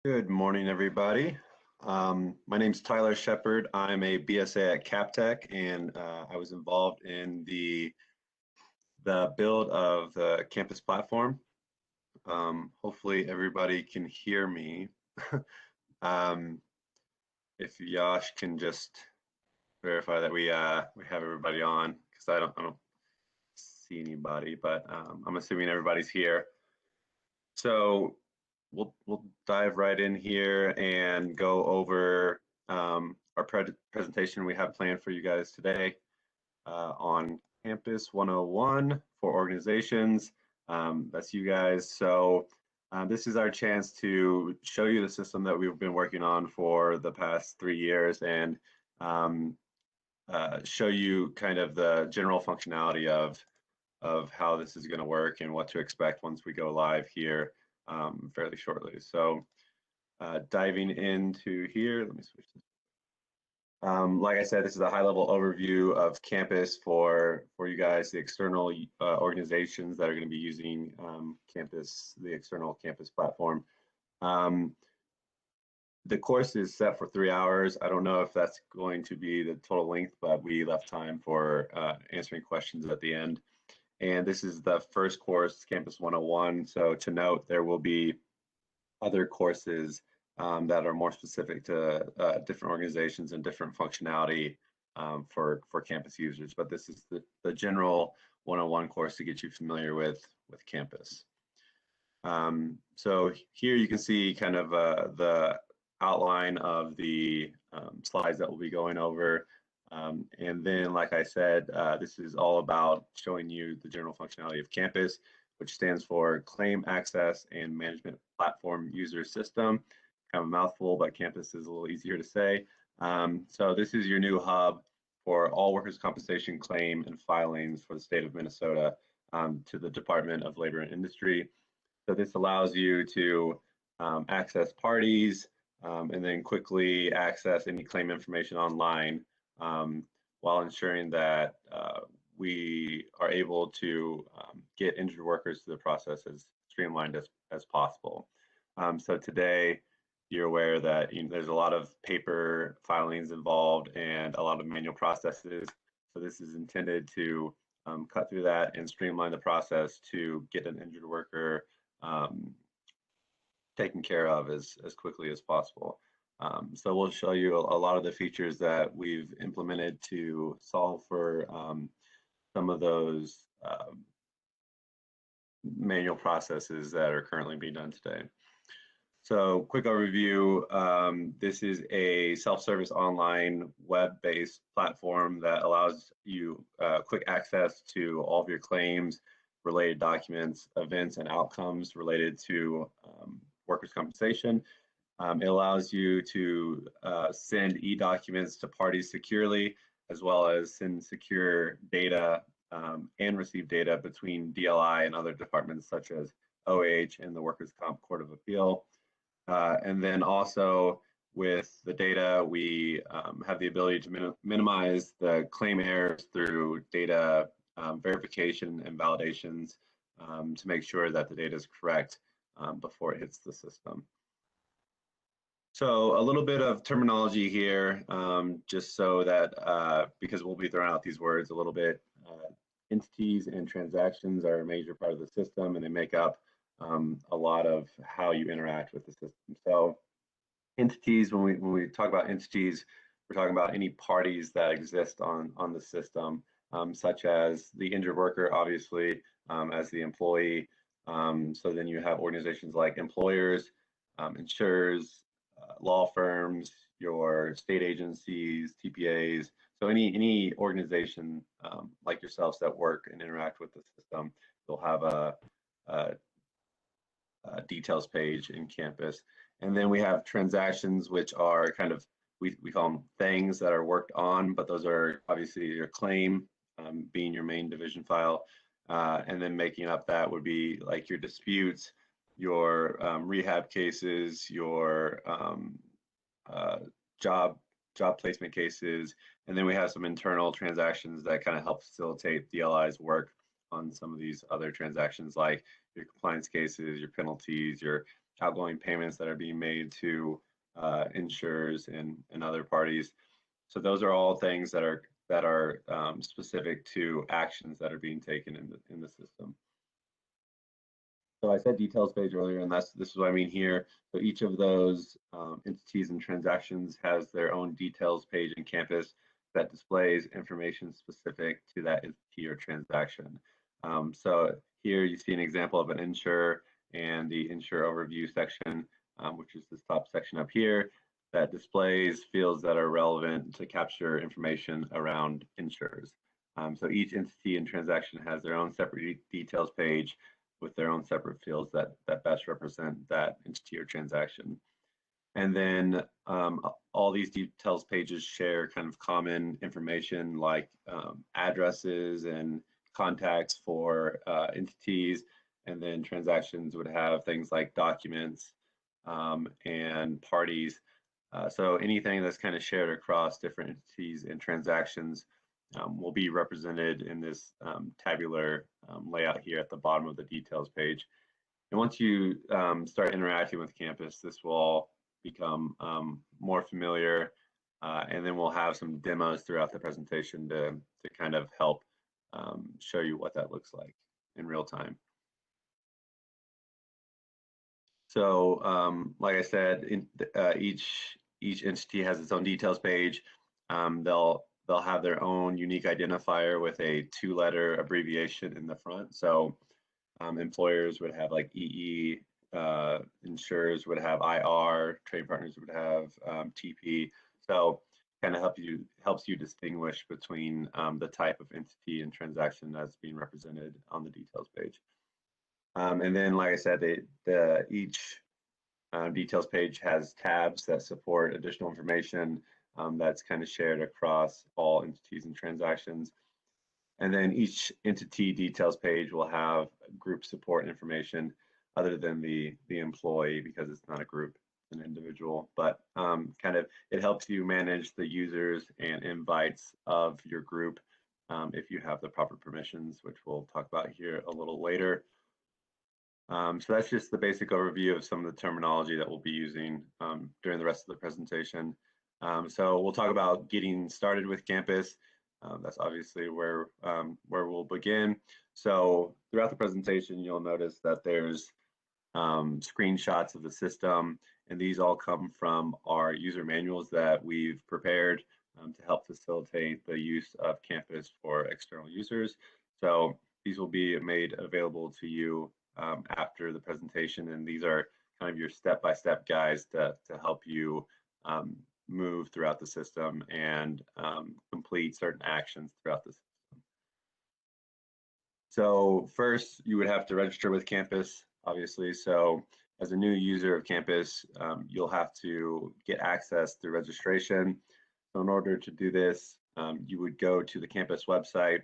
Good morning, everybody. My name's Tyler Shepard. I'm a BSA at CapTech, and I was involved in the build of the campus platform. Hopefully, everybody can hear me. um, if Yash can just verify that we have everybody on, because I don't see anybody, but I'm assuming everybody's here. So we'll dive right in here and go over our presentation we have planned for you guys today on Campus 101 for organizations. That's you guys. So this is our chance to show you the system that we've been working on for the past 3 years and show you kind of the general functionality of how this is going to work and what to expect once we go live here fairly shortly. So diving into here, let me switch this. Like I said, this is a high-level overview of campus for you guys, the external organizations that are going to be using the external campus platform. The course is set for 3 hours. I don't know if that's going to be the total length, but we left time for answering questions at the end. And this is the first course, Campus 101. So to note, there will be other courses that are more specific to different organizations and different functionality for campus users. But this is the general 101 course to get you familiar with campus. So here you can see kind of the outline of the slides that we'll be going over. And then, like I said, this is all about showing you the general functionality of campus, which stands for Claim Access and Management Platform User System. Kind of a mouthful, but campus is a little easier to say. So this is your new hub for all workers' compensation claim and filings for the state of Minnesota to the Department of Labor and Industry. So this allows you to access parties and then quickly access any claim information online while ensuring that we are able to get injured workers through the process as streamlined as possible. So today, you're aware that there's a lot of paper filings involved and a lot of manual processes. So this is intended to cut through that and streamline the process to get an injured worker taken care of as quickly as possible. So we'll show you a lot of the features that we've implemented to solve for some of those manual processes that are currently being done today. So quick overview, this is a self-service online web-based platform that allows you quick access to all of your claims, related documents, events, and outcomes related to workers' compensation. It allows you to send e-documents to parties securely, as well as send secure data and receive data between DLI and other departments such as OH and the Workers' Comp Court of Appeal. And then also with the data, we have the ability to minimize the claim errors through data verification and validations to make sure that the data is correct before it hits the system. So a little bit of terminology here, just so that, because we'll be throwing out these words a little bit, entities and transactions are a major part of the system, and they make up a lot of how you interact with the system. So entities, when we talk about entities, we're talking about any parties that exist on the system, such as the injured worker, obviously, as the employee. So then you have organizations like employers, insurers, law firms, your state agencies, TPAs. So any organization like yourselves that work and interact with the system, they'll have a details page in campus. And then we have transactions, which are kind of, we call them things that are worked on, but those are obviously your claim being your main division file. And then making up that would be like your disputes, your rehab cases, your job placement cases, and then we have some internal transactions that kind of help facilitate DLI's work on some of these other transactions, like your compliance cases, your penalties, your outgoing payments that are being made to insurers and other parties. So those are all things that are specific to actions that are being taken in the system. So I said details page earlier, and this is what I mean here. So each of those entities and transactions has their own details page in Campus that displays information specific to that entity or transaction. So here you see an example of an insurer and the insurer overview section, which is this top section up here, that displays fields that are relevant to capture information around insurers. So each entity and transaction has their own separate details page with their own separate fields that best represent that entity or transaction. And then all these details pages share kind of common information like addresses and contacts for entities, and then transactions would have things like documents and parties. So anything that's kind of shared across different entities and transactions will be represented in this tabular layout here at the bottom of the details page. And once you start interacting with Campus, this will all become more familiar, and then we'll have some demos throughout the presentation to kind of help show you what that looks like in real time. So like I said, each entity has its own details page. They'll have their own unique identifier with a 2-letter abbreviation in the front. So employers would have like EE, insurers would have IR, trade partners would have TP. So kind of helps you distinguish between the type of entity and transaction that's being represented on the details page. And then, like I said, each details page has tabs that support additional information that's kind of shared across all entities and transactions. And then each entity details page will have group support information other than the employee, because it's not a group, it's an individual. But kind of it helps you manage the users and invites of your group if you have the proper permissions, which we'll talk about here a little later. So that's just the basic overview of some of the terminology that we'll be using during the rest of the presentation. So we'll talk about getting started with Campus. That's obviously where we'll begin. So throughout the presentation, you'll notice that there's screenshots of the system, and these all come from our user manuals that we've prepared to help facilitate the use of Campus for external users. So these will be made available to you after the presentation, and these are kind of your step-by-step guides to help you move throughout the system and complete certain actions throughout the system. So first, you would have to register with Campus, obviously. So as a new user of Campus, you'll have to get access through registration. So in order to do this, you would go to the Campus website.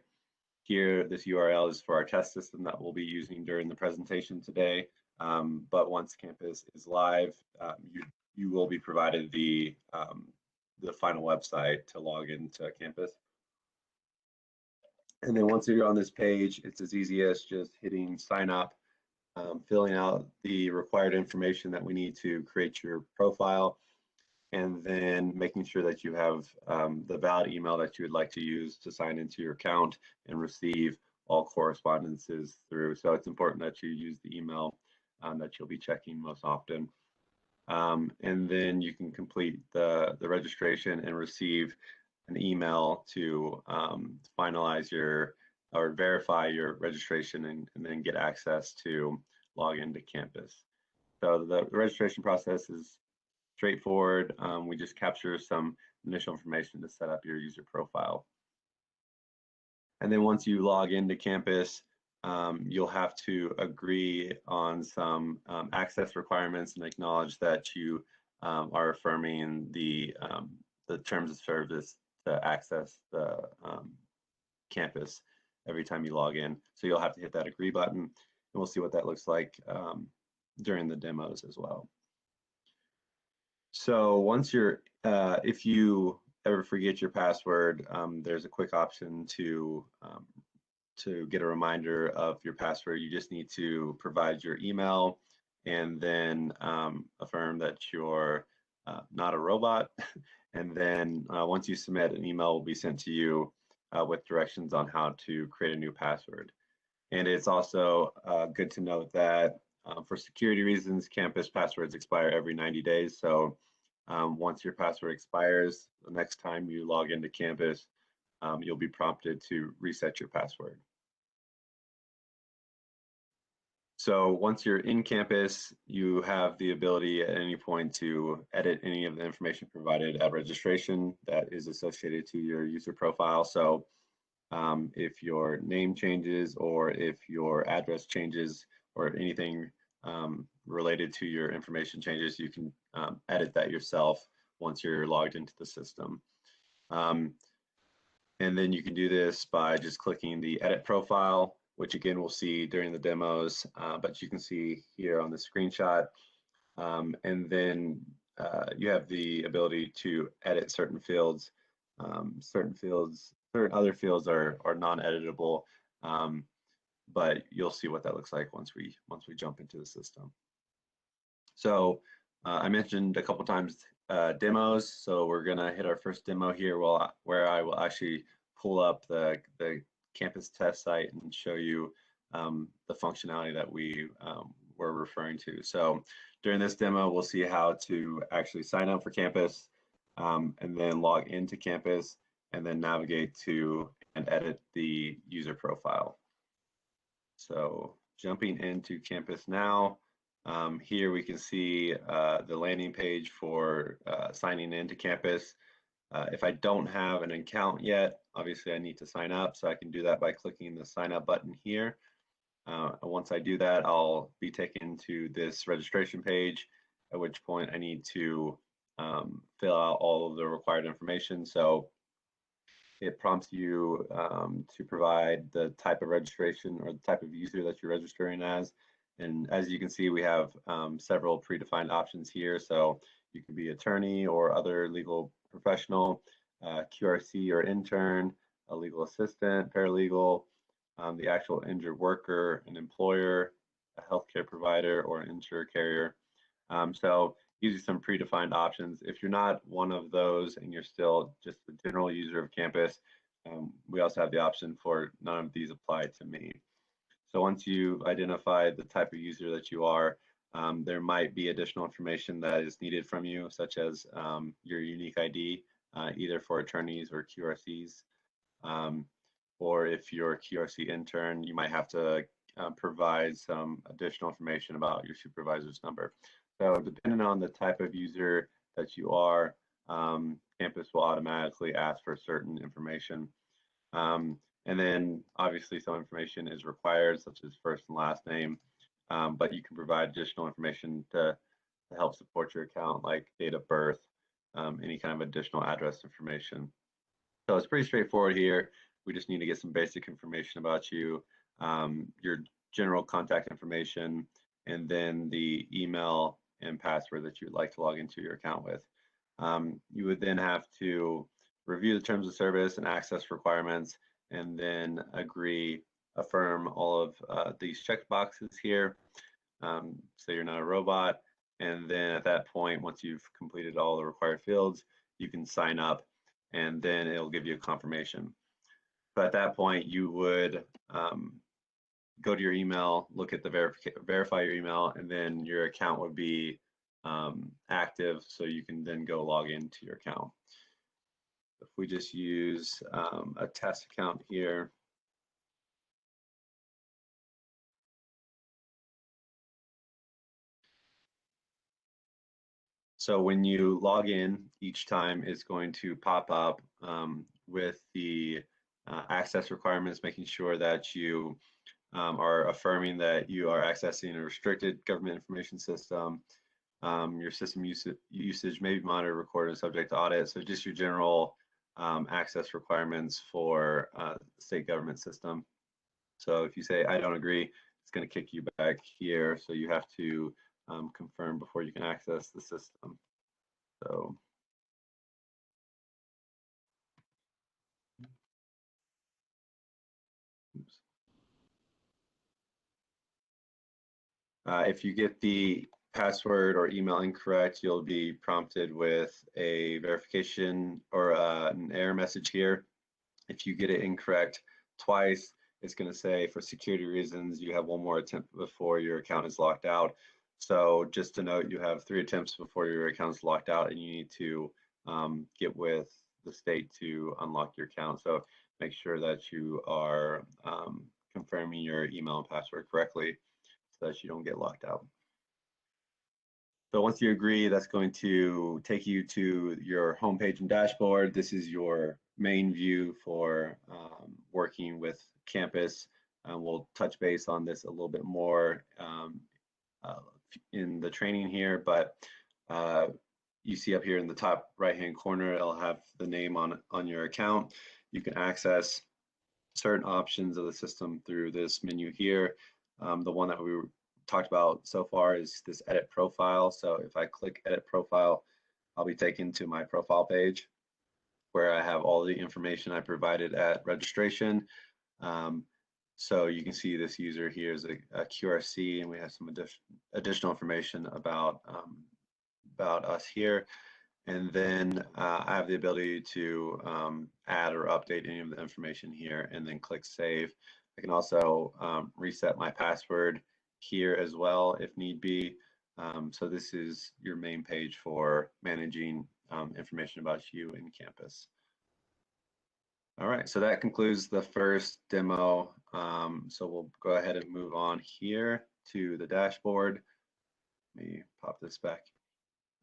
Here, this URL is for our test system that we'll be using during the presentation today. But once Campus is live, you will be provided the final website to log into Campus. And then once you're on this page, it's as easy as just hitting sign up, filling out the required information that we need to create your profile, and then making sure that you have the valid email that you would like to use to sign into your account and receive all correspondences through. So it's important that you use the email that you'll be checking most often. And then you can complete the registration and receive an email to finalize or verify your registration and then get access to log into Campus. So the registration process is straightforward. We just capture some initial information to set up your user profile. And then once you log into Campus, you'll have to agree on some access requirements and acknowledge that you are affirming the terms of service to access the Campus every time you log in. So you'll have to hit that agree button, and we'll see what that looks like during the demos as well. So once you're, if you ever forget your password, there's a quick option to get a reminder of your password. You just need to provide your email and then affirm that you're not a robot. And then once you submit, an email will be sent to you with directions on how to create a new password. And it's also good to note that for security reasons, campus passwords expire every 90 days. So once your password expires, the next time you log into campus, you'll be prompted to reset your password. So once you're in campus, you have the ability at any point to edit any of the information provided at registration that is associated to your user profile. So if your name changes or if your address changes or anything related to your information changes, you can edit that yourself once you're logged into the system. And then you can do this by just clicking the edit profile, which again we'll see during the demos, but you can see here on the screenshot. And then you have the ability to edit certain fields. Certain other fields are non-editable, but you'll see what that looks like once we jump into the system. So I mentioned a couple times demos, so we're gonna hit our first demo here where I will actually pull up the campus test site and show you the functionality that we were referring to. So during this demo, we'll see how to actually sign up for campus and then log into campus and then navigate to and edit the user profile. So jumping into campus now, here we can see the landing page for signing into campus. If I don't have an account yet, obviously I need to sign up, so I can do that by clicking the sign up button here. Once I do that, I'll be taken to this registration page, at which point I need to fill out all of the required information. So it prompts you to provide the type of registration or the type of user that you're registering as. And as you can see, we have several predefined options here. So you can be attorney or other legal professional, QRC or intern, a legal assistant, paralegal, the actual injured worker, an employer, a healthcare provider, or an insurer carrier. So these are some predefined options. If you're not one of those and you're still just the general user of campus, we also have the option for none of these apply to me. So once you've identified the type of user that you are, there might be additional information that is needed from you, such as your unique ID, either for attorneys or QRCs. Or if you're a QRC intern, you might have to provide some additional information about your supervisor's number. So depending on the type of user that you are, campus will automatically ask for certain information. And then obviously some information is required, such as first and last name, but you can provide additional information to help support your account, like date of birth, any kind of additional address information. So it's pretty straightforward here. We just need to get some basic information about you, your general contact information, and then the email and password that you would like to log into your account with. You would then have to review the terms of service and access requirements, and then affirm all of these check boxes here. So you're not a robot. And then at that point, once you've completed all the required fields, you can sign up and then it'll give you a confirmation. But at that point, you would go to your email, look at the verify your email, and then your account would be active, so you can then go log into your account. If we just use a test account here, so when you log in, each time it's going to pop up with the access requirements, making sure that you are affirming that you are accessing a restricted government information system. Your system usage may be monitored, recorded, and subject to audit. So just your general access requirements for the state government system. So if you say, I don't agree, it's going to kick you back here. So you have to confirm before you can access the system. So oops. If you get the password or email incorrect, you'll be prompted with a verification or an error message here. If you get it incorrect twice, it's going to say for security reasons, you have one more attempt before your account is locked out. So just to note, you have 3 attempts before your account is locked out, and you need to get with the state to unlock your account. So make sure that you are confirming your email and password correctly so that you don't get locked out. So once you agree, that's going to take you to your homepage and dashboard. This is your main view for working with campus. We'll touch base on this a little bit more in the training here, but you see up here in the top right-hand corner, it'll have the name on your account. You can access certain options of the system through this menu here. The one that we talked about so far is this edit profile. So if I click edit profile, I'll be taken to my profile page where I have all the information I provided at registration. So you can see this user here is a QRC, and we have some additional information about us here. And then I have the ability to add or update any of the information here and then click save. I can also reset my password here as well if need be. So this is your main page for managing information about you in campus. All right, so that concludes the first demo. So we'll go ahead and move on here to the dashboard. Let me pop this back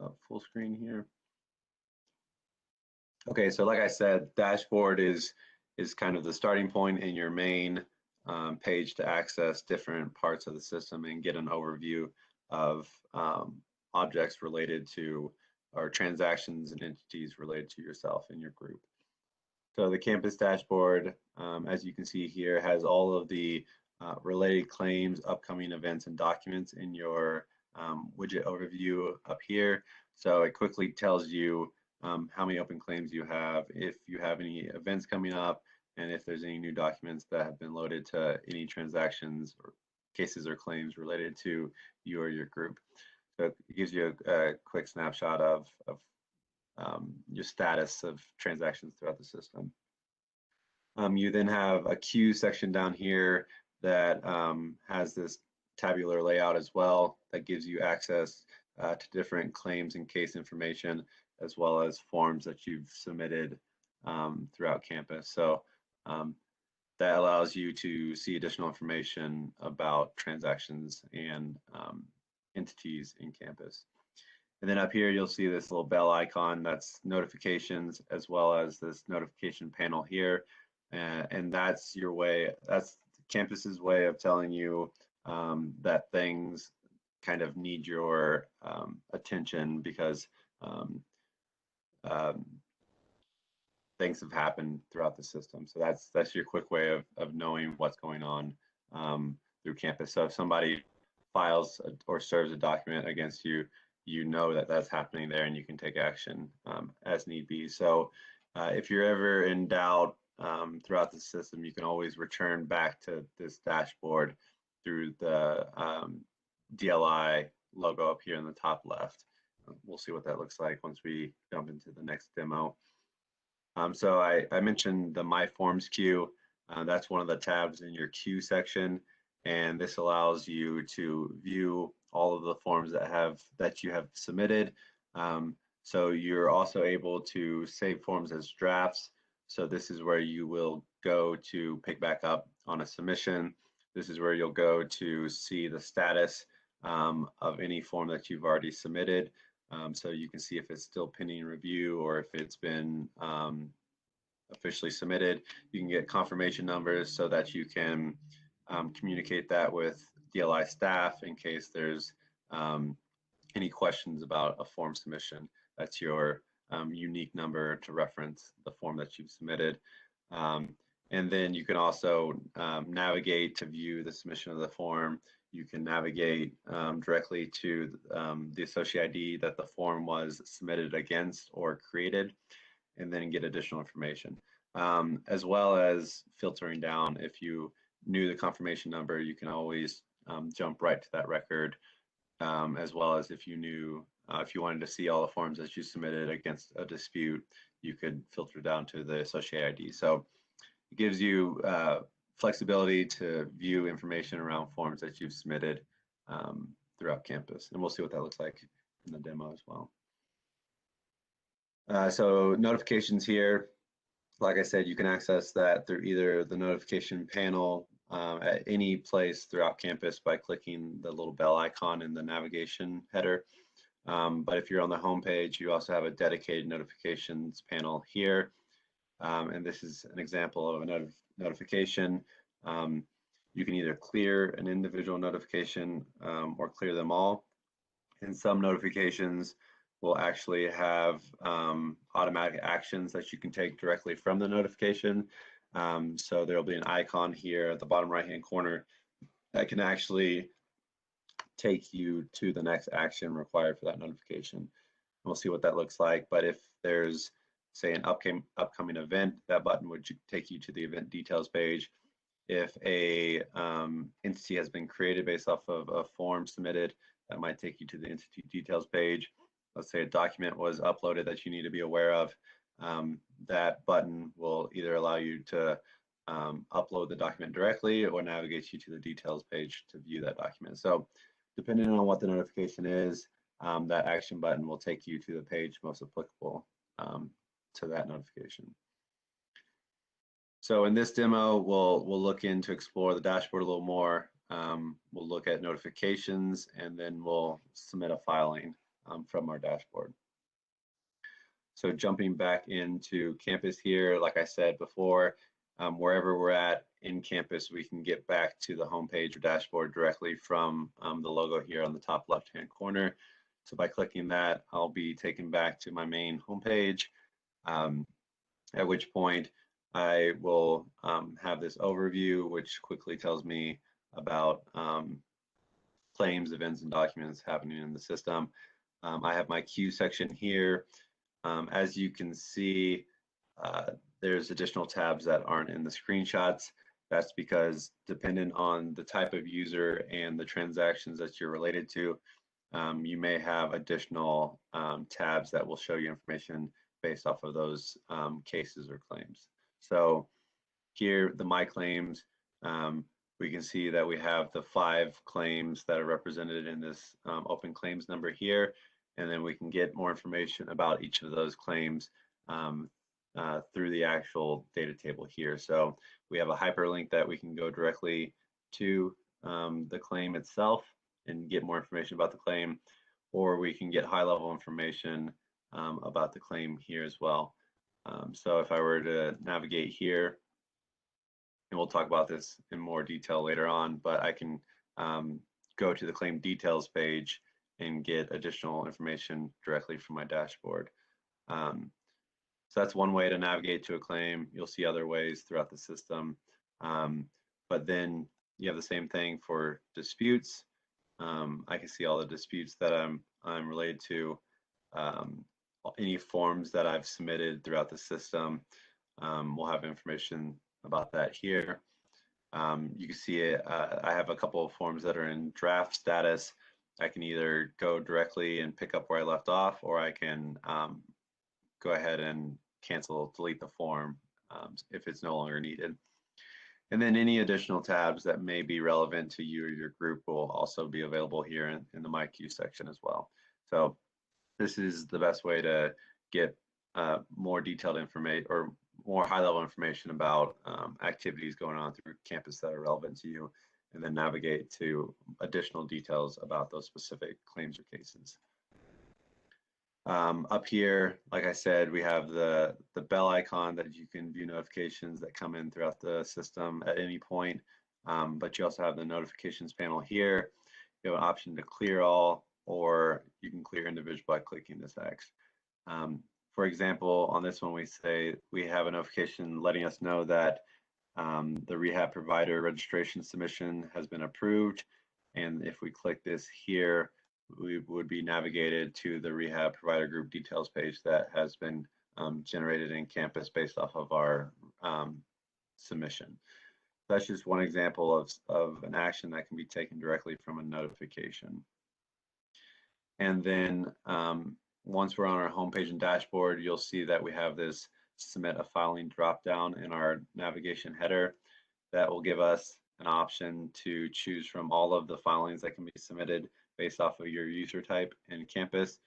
up full screen here. Okay, so like I said, dashboard is kind of the starting point in your main page to access different parts of the system and get an overview of objects related to, or transactions and entities related to yourself and your group. So the campus dashboard, as you can see here, has all of the related claims, upcoming events, and documents in your widget overview up here. So it quickly tells you how many open claims you have, if you have any events coming up, and if there's any new documents that have been loaded to any transactions or cases or claims related to you or your group. So it gives you a quick snapshot of your status of transactions throughout the system. You then have a queue section down here that has this tabular layout as well that gives you access to different claims and case information, as well as forms that you've submitted throughout campus. So that allows you to see additional information about transactions and entities in campus. And then up here, you'll see this little bell icon, that's notifications, as well as this notification panel here. And that's your way, that's campus's way of telling you that things kind of need your attention because things have happened throughout the system. So that's your quick way of knowing what's going on through campus. So if somebody files or serves a document against you, you know that that's happening there, and you can take action as need be. So if you're ever in doubt throughout the system, you can always return back to this dashboard through the DLI logo up here in the top left. We'll see what that looks like once we jump into the next demo. So I mentioned the My Forms queue. That's one of the tabs in your queue section, and this allows you to view all of the forms that you have submitted. So you're also able to save forms as drafts. So this is where you will go to pick back up on a submission. This is where you'll go to see the status of any form that you've already submitted. So you can see if it's still pending review or if it's been officially submitted. You can get confirmation numbers so that you can communicate that with DLI staff in case there's any questions about a form submission. That's your unique number to reference the form that you've submitted. And then you can also navigate to view the submission of the form. You can navigate directly to the associate ID that the form was submitted against or created, and then get additional information, as well as filtering down. If you knew the confirmation number, you can always jump right to that record, as well as if you knew, if you wanted to see all the forms that you submitted against a dispute, you could filter down to the associate ID. So it gives you flexibility to view information around forms that you've submitted throughout campus. And we'll see what that looks like in the demo as well. So notifications here, like I said, you can access that through either the notification panel at any place throughout campus by clicking the little bell icon in the navigation header. But if you're on the home page, you also have a dedicated notifications panel here. And this is an example of a notification. You can either clear an individual notification or clear them all. And some notifications will actually have automatic actions that you can take directly from the notification. So there'll be an icon here at the bottom right-hand corner that can actually take you to the next action required for that notification. We'll see what that looks like. But if there's, say, an upcoming event, that button would take you to the event details page. If a entity has been created based off of a form submitted, that might take you to the entity details page. Let's say a document was uploaded that you need to be aware of. That button will either allow you to upload the document directly or navigate you to the details page to view that document. So depending on what the notification is, that action button will take you to the page most applicable to that notification. So in this demo, we'll look in to explore the dashboard a little more. We'll look at notifications, and then we'll submit a filing from our dashboard. So jumping back into campus here, like I said before, wherever we're at in campus, we can get back to the home page or dashboard directly from the logo here on the top left-hand corner. So by clicking that, I'll be taken back to my main homepage, at which point I will have this overview, which quickly tells me about claims, events, and documents happening in the system. I have my queue section here. As you can see, there's additional tabs that aren't in the screenshots. That's because dependent on the type of user and the transactions that you're related to, you may have additional tabs that will show you information based off of those cases or claims. So here, the My Claims, we can see that we have the 5 claims that are represented in this open claims number here, and then we can get more information about each of those claims through the actual data table here. So we have a hyperlink that we can go directly to the claim itself and get more information about the claim, or we can get high-level information about the claim here as well. So if I were to navigate here, and we'll talk about this in more detail later on, but I can go to the claim details page and get additional information directly from my dashboard. So that's one way to navigate to a claim. You'll see other ways throughout the system. But then you have the same thing for disputes. I can see all the disputes that I'm related to, any forms that I've submitted throughout the system. We'll have information about that here. You can see it, I have a couple of forms that are in draft status. I can either go directly and pick up where I left off, or I can go ahead and delete the form if it's no longer needed. And then any additional tabs that may be relevant to you or your group will also be available here in the My Queue section as well. So this is the best way to get more detailed information or more high-level information about activities going on through campus that are relevant to you, and then navigate to additional details about those specific claims or cases. Up here, like I said, we have the bell icon that you can view notifications that come in throughout the system at any point, but you also have the notifications panel here. You have an option to clear all, or you can clear individual by clicking this X. For example, on this one, we say we have a notification letting us know that the rehab provider registration submission has been approved. And if we click this here, we would be navigated to the rehab provider group details page that has been generated in campus based off of our submission. That's just one example of an action that can be taken directly from a notification. And then once we're on our homepage and dashboard, you'll see that we have this submit a filing dropdown in our navigation header that will give us an option to choose from all of the filings that can be submitted based off of your user type in Campus.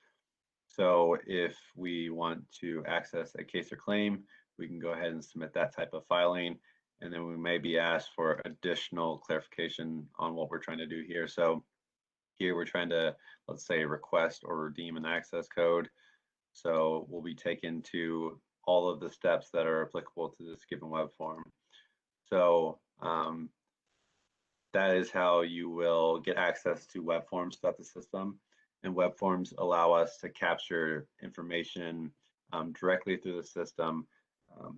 So if we want to access a case or claim, we can go ahead and submit that type of filing. And then we may be asked for additional clarification on what we're trying to do here. So here we're trying to, let's say, request or redeem an access code. So we'll be taken to all of the steps that are applicable to this given web form. So that is how you will get access to web forms throughout the system. And web forms allow us to capture information directly through the system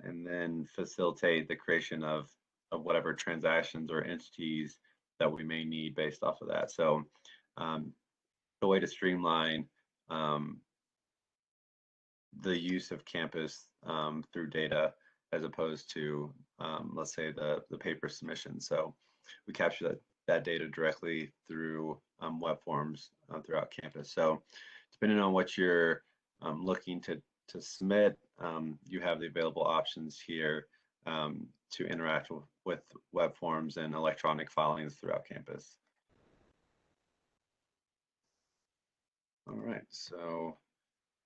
and then facilitate the creation of whatever transactions or entities that we may need based off of that. So the way to streamline the use of Campus through data as opposed to, let's say, the paper submission. So we capture that data directly through web forms throughout Campus. So depending on what you're looking to submit, you have the available options here to interact with web forms and electronic filings throughout Campus. All right, so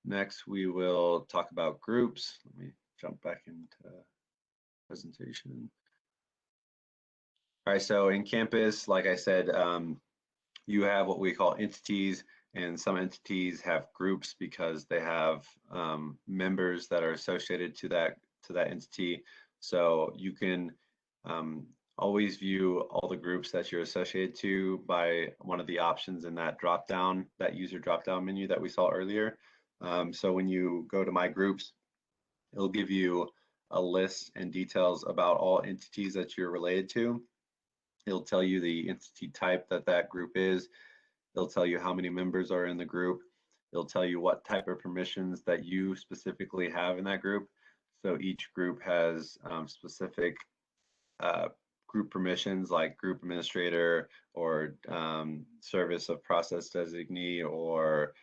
next we will talk about groups. Let me jump back into presentation. All right, so in Campus, like I said, you have what we call entities, and some entities have groups because they have members that are associated to that entity. So you can always view all the groups that you're associated to by one of the options in that drop-down, that user drop-down menu that we saw earlier. So when you go to My Groups, it'll give you a list and details about all entities that you're related to. It'll tell you the entity type that group is. It'll tell you how many members are in the group. It'll tell you what type of permissions that you specifically have in that group. So each group has specific group permissions like group administrator or service of process designee or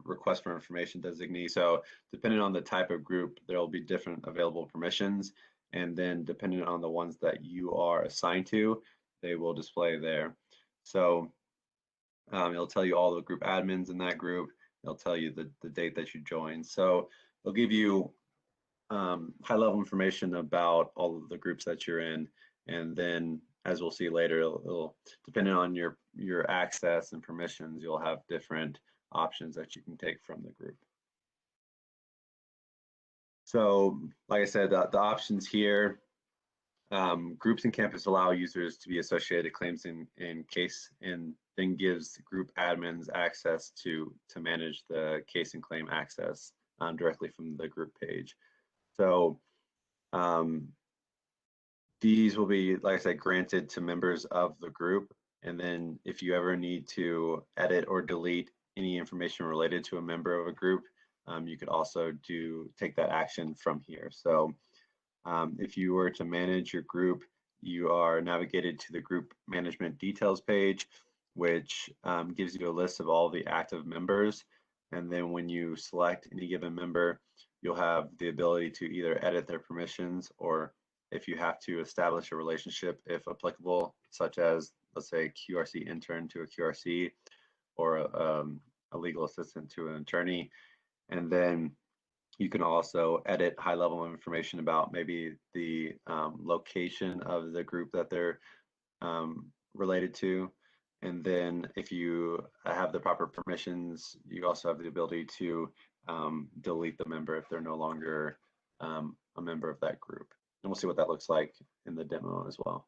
request for information designee. So depending on the type of group, there will be different available permissions. And then depending on the ones that you are assigned to, they will display there. So it'll tell you all the group admins in that group. It'll tell you the date that you joined. So it'll give you high-level information about all of the groups that you're in. And then, as we'll see later, it'll depending on your access and permissions, you'll have different options that you can take from the group. So, like I said, the options here, groups in Campus allow users to be associated claims in case, and then gives group admins access to manage the case and claim access directly from the group page. So these will be, like I said, granted to members of the group. And then if you ever need to edit or delete any information related to a member of a group, you could also take that action from here. So if you were to manage your group, you are navigated to the group management details page, which gives you a list of all the active members. And then when you select any given member, you'll have the ability to either edit their permissions, or if you have to establish a relationship, if applicable, such as, let's say, QRC intern to a QRC, or a legal assistant to an attorney. And then you can also edit high-level information about maybe the location of the group that they're related to. And then if you have the proper permissions, you also have the ability to delete the member if they're no longer a member of that group. And we'll see what that looks like in the demo as well.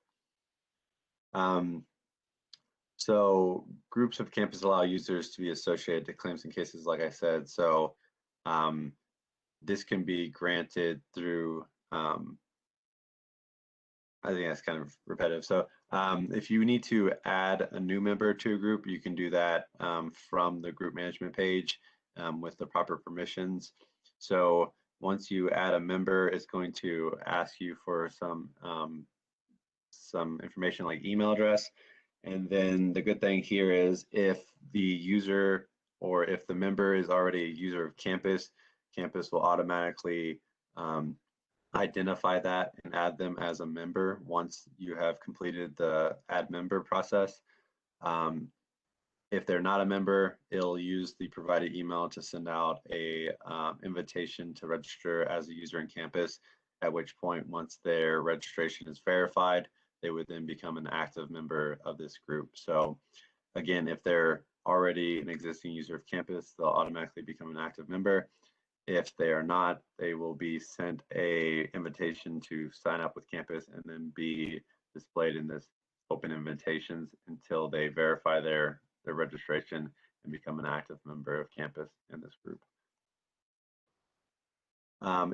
So groups of Campus allow users to be associated to claims and cases, like I said. So this can be granted through, I think that's kind of repetitive. So if you need to add a new member to a group, you can do that from the group management page with the proper permissions. So Once you add a member, it's going to ask you for some information like email address. And then the good thing here is if the user or if the member is already a user of Campus, Campus will automatically identify that and add them as a member once you have completed the add member process. If they're not a member, it'll use the provided email to send out a invitation to register as a user in Campus, at which point, once their registration is verified, they would then become an active member of this group. So again, if they're already an existing user of Campus, they'll automatically become an active member. If they are not, they will be sent a invitation to sign up with Campus and then be displayed in this open invitations until they verify their registration and become an active member of Campus in this group.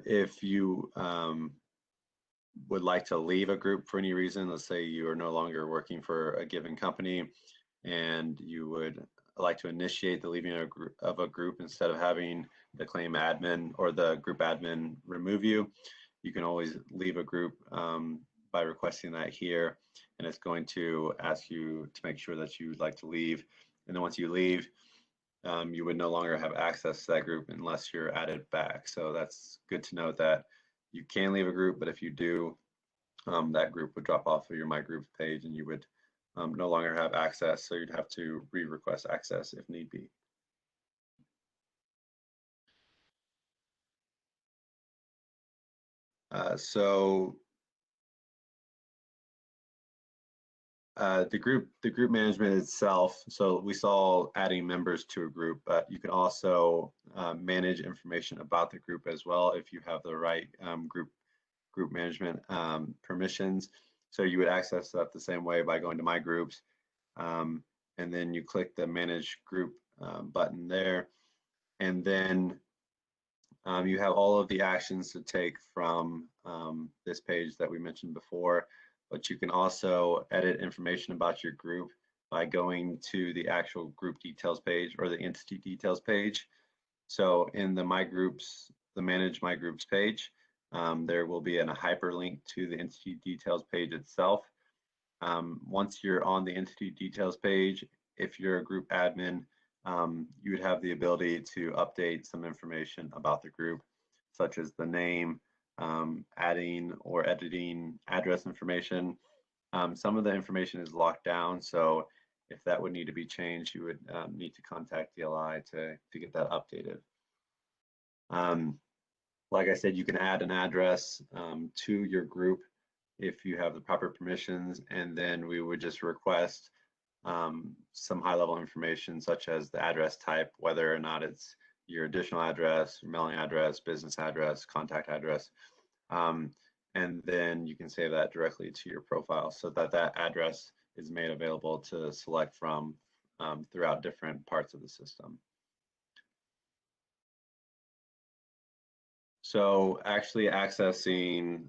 If you would like to leave a group for any reason, let's say you are no longer working for a given company and you would like to initiate the leaving of a group instead of having the claim admin or the group admin remove you, you can always leave a group by requesting that here, and it's going to ask you to make sure that you would like to leave. And then once you leave, you would no longer have access to that group unless you're added back. So that's good to note that you can leave a group, but if you do, that group would drop off of your My Groups page and you would no longer have access. So you'd have to re-request access if need be. The group management itself, so we saw adding members to a group, but you can also manage information about the group as well if you have the right group management permissions. So you would access that the same way by going to My Groups, and then you click the Manage Group button there, and then you have all of the actions to take from this page that we mentioned before. But you can also edit information about your group by going to the actual group details page or the entity details page. So in the Manage My Groups page, there will be a hyperlink to the entity details page itself. Once you're on the entity details page, if you're a group admin, you would have the ability to update some information about the group, such as the name, adding or editing address information. Some of the information is locked down, so if that would need to be changed, you would need to contact DLI to get that updated. Like I said, you can add an address to your group if you have the proper permissions, and then we would just request some high-level information such as the address type, whether or not it's your additional address, your mailing address, business address, contact address, and then you can save that directly to your profile so that that address is made available to select from throughout different parts of the system. So actually accessing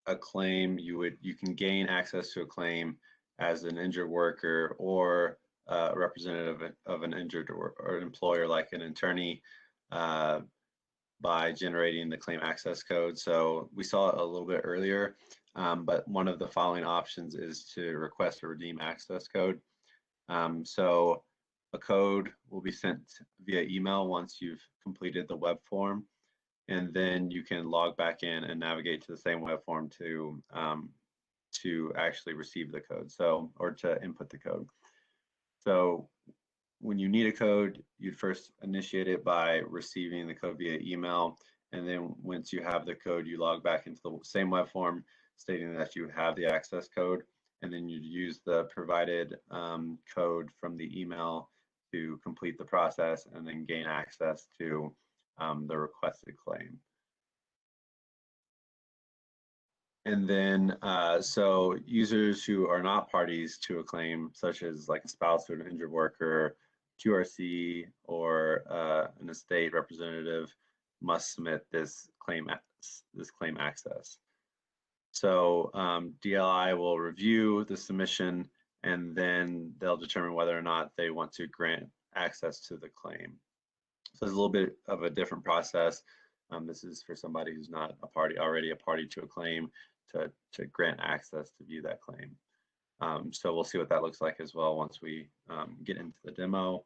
a claim, you can gain access to a claim as an injured worker or a representative of an injured or an employer like an attorney by generating the claim access code. So we saw it a little bit earlier, but one of the following options is to request a redeem access code. So a code will be sent via email once you've completed the web form, and then you can log back in and navigate to the same web form to actually receive the code, or to input the code. So when you need a code, you'd first initiate it by receiving the code via email, and then once you have the code, you log back into the same web form stating that you have the access code, and then you'd use the provided code from the email to complete the process and then gain access to the requested claim. And then, so users who are not parties to a claim, such as like a spouse or an injured worker, QRC, or an estate representative, must submit this claim access. So DLI will review the submission, and then they'll determine whether or not they want to grant access to the claim. So it's a little bit of a different process. This is for somebody who's not already a party to a claim to grant access to view that claim. So we'll see what that looks like as well once we get into the demo.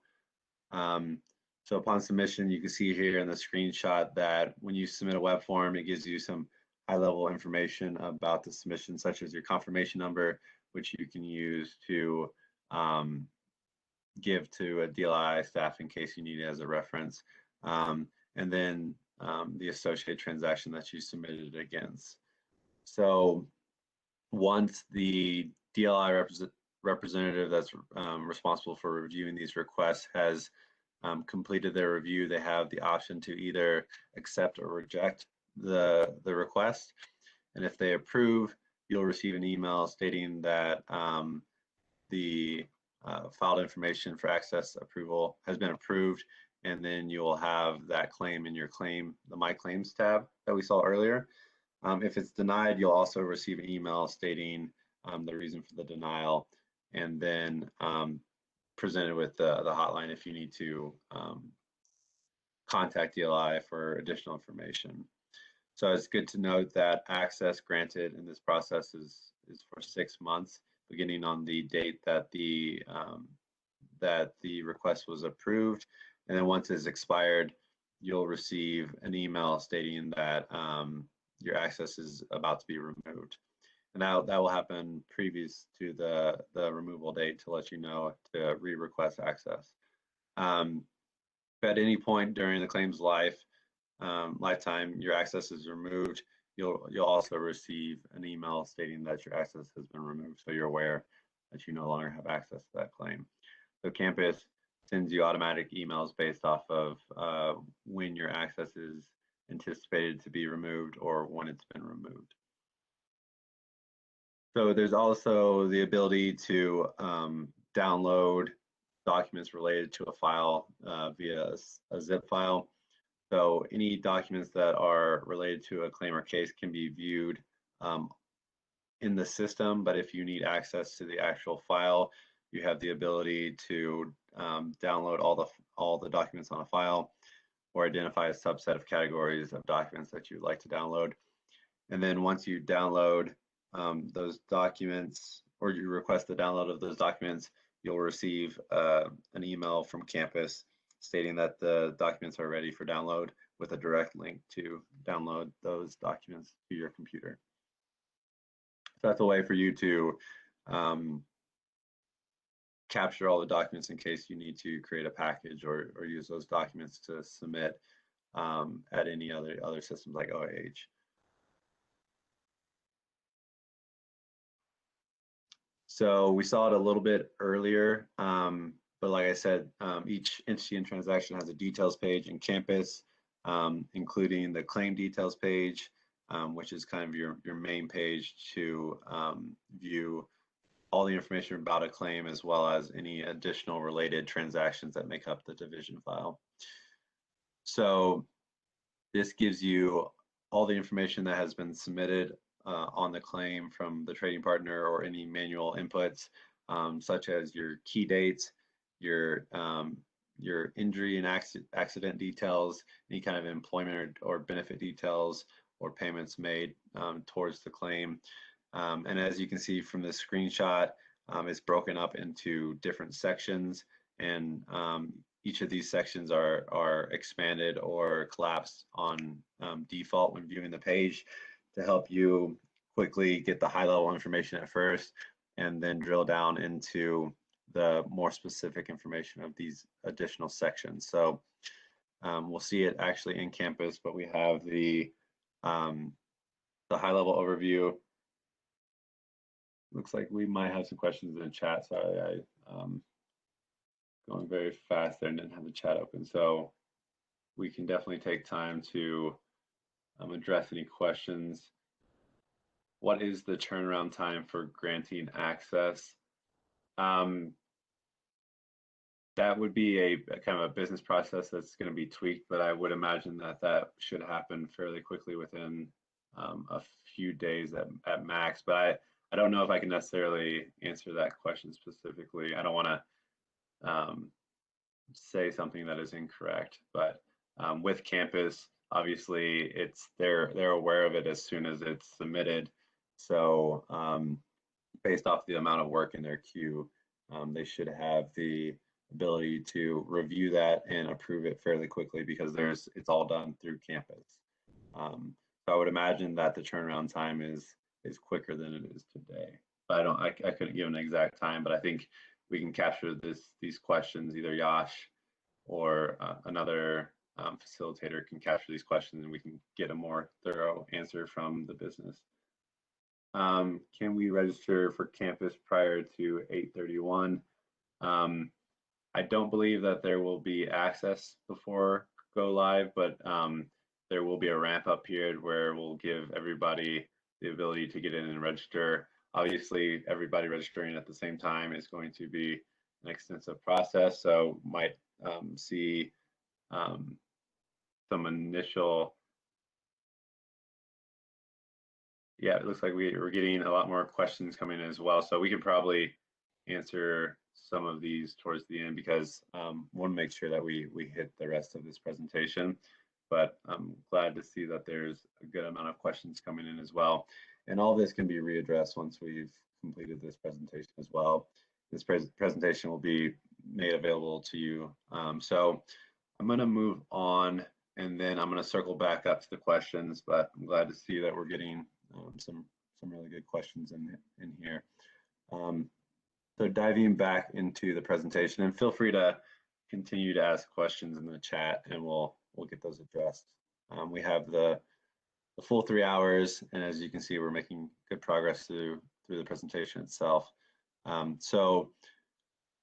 So upon submission, you can see here in the screenshot that when you submit a web form, it gives you some high-level information about the submission, such as your confirmation number, which you can use to give to a DLI staff in case you need it as a reference, and then the associated transaction that you submitted against. So once the DLI representative that's responsible for reviewing these requests has completed their review, they have the option to either accept or reject the request. And if they approve, you'll receive an email stating that the filed information for access approval has been approved, and then you'll have that claim in your the My Claims tab that we saw earlier. If it's denied, you'll also receive an email stating the reason for the denial, and then presented with the hotline if you need to contact DLI for additional information. So it's good to note that access granted in this process is for 6 months, beginning on the date that the request was approved, and then once it's expired, you'll receive an email stating that your access is about to be removed. And that will happen previous to the removal date to let you know to re-request access. If at any point during the claim's lifetime your access is removed, you'll also receive an email stating that your access has been removed, so you're aware that you no longer have access to that claim. So Campus sends you automatic emails based off of when your access is anticipated to be removed or when it's been removed. So there's also the ability to download documents related to a file via a zip file. So any documents that are related to a claim or case can be viewed in the system, but if you need access to the actual file, you have the ability to download all the documents on a file, or identify a subset of categories of documents that you'd like to download. And then once you download those documents, or you request the download of those documents, you'll receive an email from Campus stating that the documents are ready for download, with a direct link to download those documents to your computer. So that's a way for you to capture all the documents in case you need to create a package or use those documents to submit at any other systems like OAH. So we saw it a little bit earlier, but like I said, each entity and transaction has a details page in Campus, including the claim details page, which is kind of your main page to view all the information about a claim, as well as any additional related transactions that make up the division file. So this gives you all the information that has been submitted on the claim from the trading partner, or any manual inputs, such as your key dates, your injury and accident details, any kind of employment or benefit details, or payments made towards the claim. And as you can see from this screenshot, it's broken up into different sections, and each of these sections are expanded or collapsed on default when viewing the page, to help you quickly get the high-level information at first, and then drill down into the more specific information of these additional sections. So we'll see it actually in Campus, but we have the high-level overview. Looks like we might have some questions in the chat. Sorry, I going very fast there and didn't have the chat open. So we can definitely take time to address any questions. What is the turnaround time for granting access? That would be a kind of a business process that's going to be tweaked, but I would imagine that should happen fairly quickly, within a few days at max. But I don't know if I can necessarily answer that question specifically. I don't want to say something that is incorrect. But with campus, obviously, they're aware of it as soon as it's submitted. So based off the amount of work in their queue, they should have the ability to review that and approve it fairly quickly because it's all done through campus. So I would imagine that the turnaround time is quicker than it is today. But I couldn't give an exact time, but I think we can capture these questions. Either Yash or another facilitator can capture these questions, and we can get a more thorough answer from the business. Can we register for campus prior to 8/31? I don't believe that there will be access before go live, but there will be a ramp up period where we'll give everybody the ability to get in and register. Obviously, everybody registering at the same time is going to be an extensive process, so might see some initial. Yeah, it looks like we're getting a lot more questions coming in as well, so we can probably answer some of these towards the end because want to make sure that we hit the rest of this presentation. But I'm glad to see that there's a good amount of questions coming in as well. And all this can be readdressed once we've completed this presentation as well. This presentation will be made available to you. So I'm going to move on, and then I'm going to circle back up to the questions, but I'm glad to see that we're getting some really good questions in here. So diving back into the presentation, and feel free to continue to ask questions in the chat, and we'll get those addressed. We have the full 3 hours, and as you can see, we're making good progress through the presentation itself. So,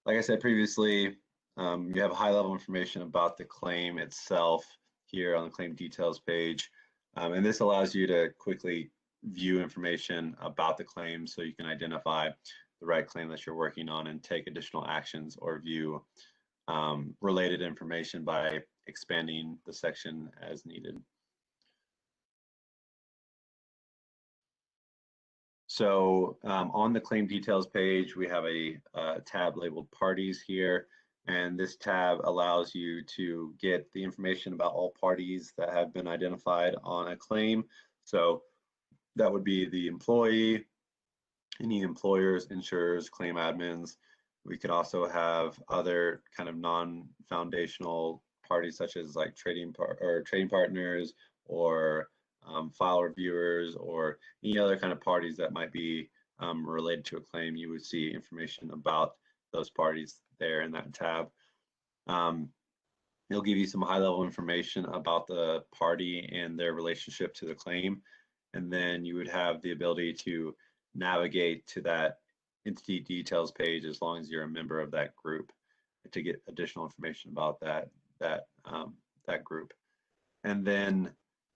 like I said previously, you have high-level information about the claim itself here on the claim details page, and this allows you to quickly view information about the claim so you can identify the right claim that you're working on and take additional actions or view related information by expanding the section as needed. So on the claim details page, we have a tab labeled parties here, and this tab allows you to get the information about all parties that have been identified on a claim. So that would be the employee, any employers, insurers, claim admins. We could also have other kind of non-foundational parties such as like trading partners or file reviewers or any other kind of parties that might be related to a claim. You would see information about those parties there in that tab. It'll give you some high-level information about the party and their relationship to the claim. And then you would have the ability to navigate to that entity details page as long as you're a member of that group to get additional information about that group. And then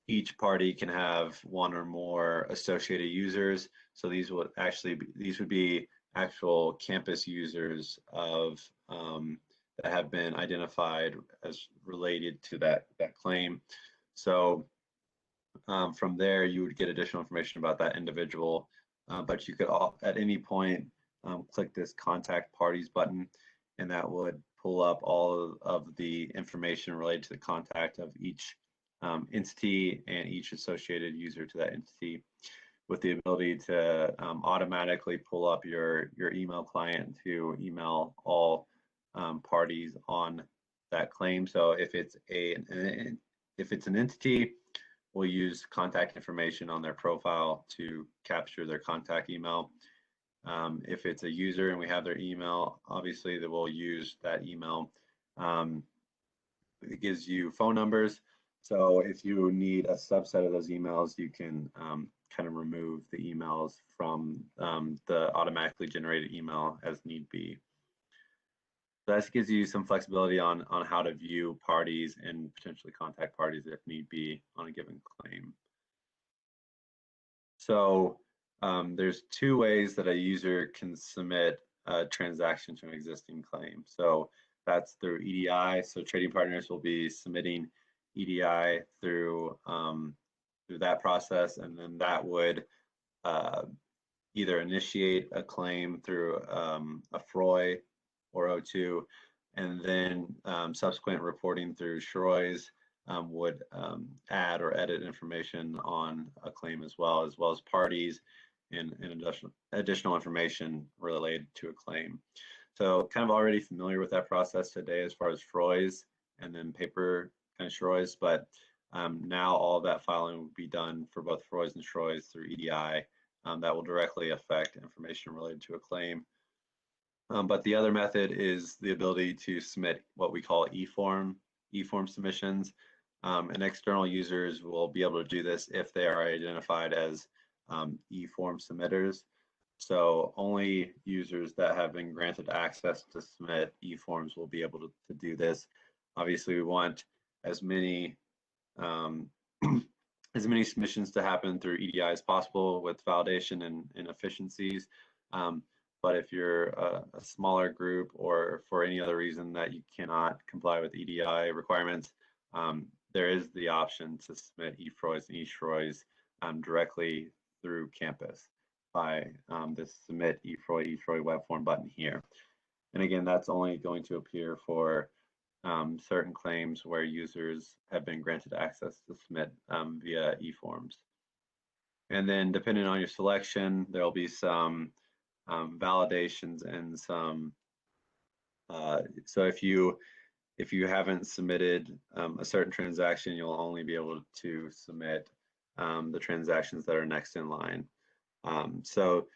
each party can have one or more associated users. So these would be actual campus users of that have been identified as related to that claim. So from there, you would get additional information about that individual, but you could at any point click this contact parties button, and that would pull up all of the information related to the contact of each entity and each associated user to that entity, with the ability to automatically pull up your email client to email all parties on that claim. So if it's an entity, we'll use contact information on their profile to capture their contact email. If it's a user and we have their email, obviously that we'll use that email. It gives you phone numbers. So if you need a subset of those emails, you can kind of remove the emails from the automatically generated email as need be. So this gives you some flexibility on how to view parties and potentially contact parties if need be on a given claim. So there's two ways that a user can submit a transaction to an existing claim. So that's through EDI. So trading partners will be submitting EDI through that process, and then that would either initiate a claim through a FROI or O2, and then subsequent reporting through Shroys would add or edit information on a claim as well as parties and additional information related to a claim. So kind of already familiar with that process today as far as Shroys and then paper kind of Shroys, but now all of that filing will be done for both Shroys and Shroys through EDI. That will directly affect information related to a claim. But the other method is the ability to submit what we call e-form submissions. And external users will be able to do this if they are identified as e-form submitters. So only users that have been granted access to submit e-forms will be able to do this. Obviously, we want as many as many submissions to happen through EDI as possible with validation and efficiencies. But if you're a smaller group or for any other reason that you cannot comply with EDI requirements, there is the option to submit eFROIs and eShrois directly through campus by this submit eShroi web form button here. And again, that's only going to appear for certain claims where users have been granted access to submit via eForms. And then depending on your selection, there will be some validations and some, so if you haven't submitted a certain transaction, you'll only be able to submit the transactions that are next in line. So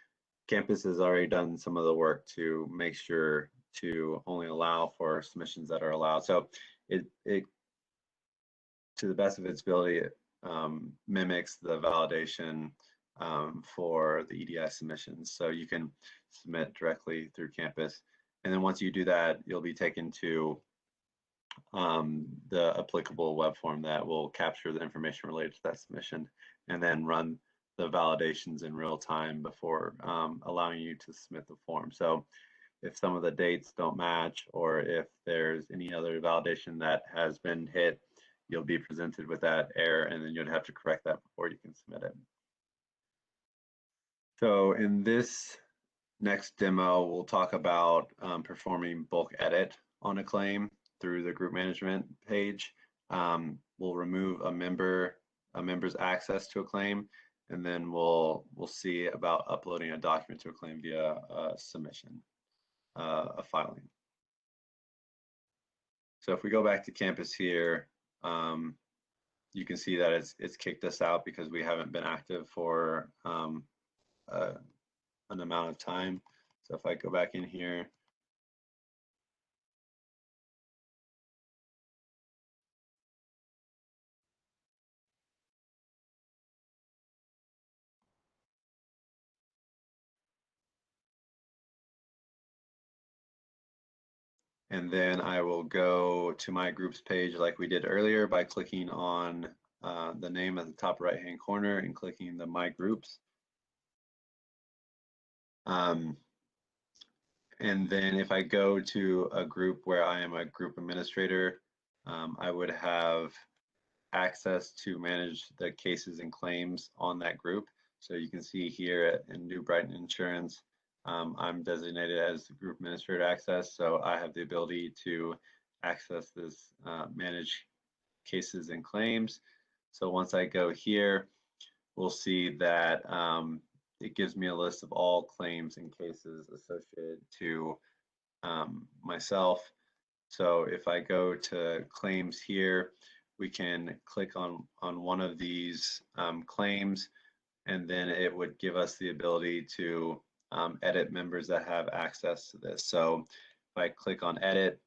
campus has already done some of the work to make sure to only allow for submissions that are allowed. So it to the best of its ability, it mimics the validation for the EDI submissions. So you can submit directly through campus. And then once you do that, you'll be taken to the applicable web form that will capture the information related to that submission and then run the validations in real time before allowing you to submit the form. So if some of the dates don't match or if there's any other validation that has been hit, you'll be presented with that error and then you'd have to correct that before you can submit it. So in this next demo, we'll talk about performing bulk edit on a claim through the group management page. We'll remove a member's access to a claim, and then we'll see about uploading a document to a claim via submission, a filing. So if we go back to campus here, you can see that it's kicked us out because we haven't been active for an amount of time. So if I go back in here, and then I will go to my groups page like we did earlier by clicking on the name at the top right hand corner and clicking the My Groups. And then if I go to a group where I am a group administrator, I would have access to manage the cases and claims on that group. So you can see here in New Brighton Insurance, I'm designated as group administrator access. So I have the ability to access this manage cases and claims. So once I go here, we'll see that it gives me a list of all claims and cases associated to myself. So if I go to claims here, we can click on one of these claims, and then it would give us the ability to edit members that have access to this. So if I click on edit,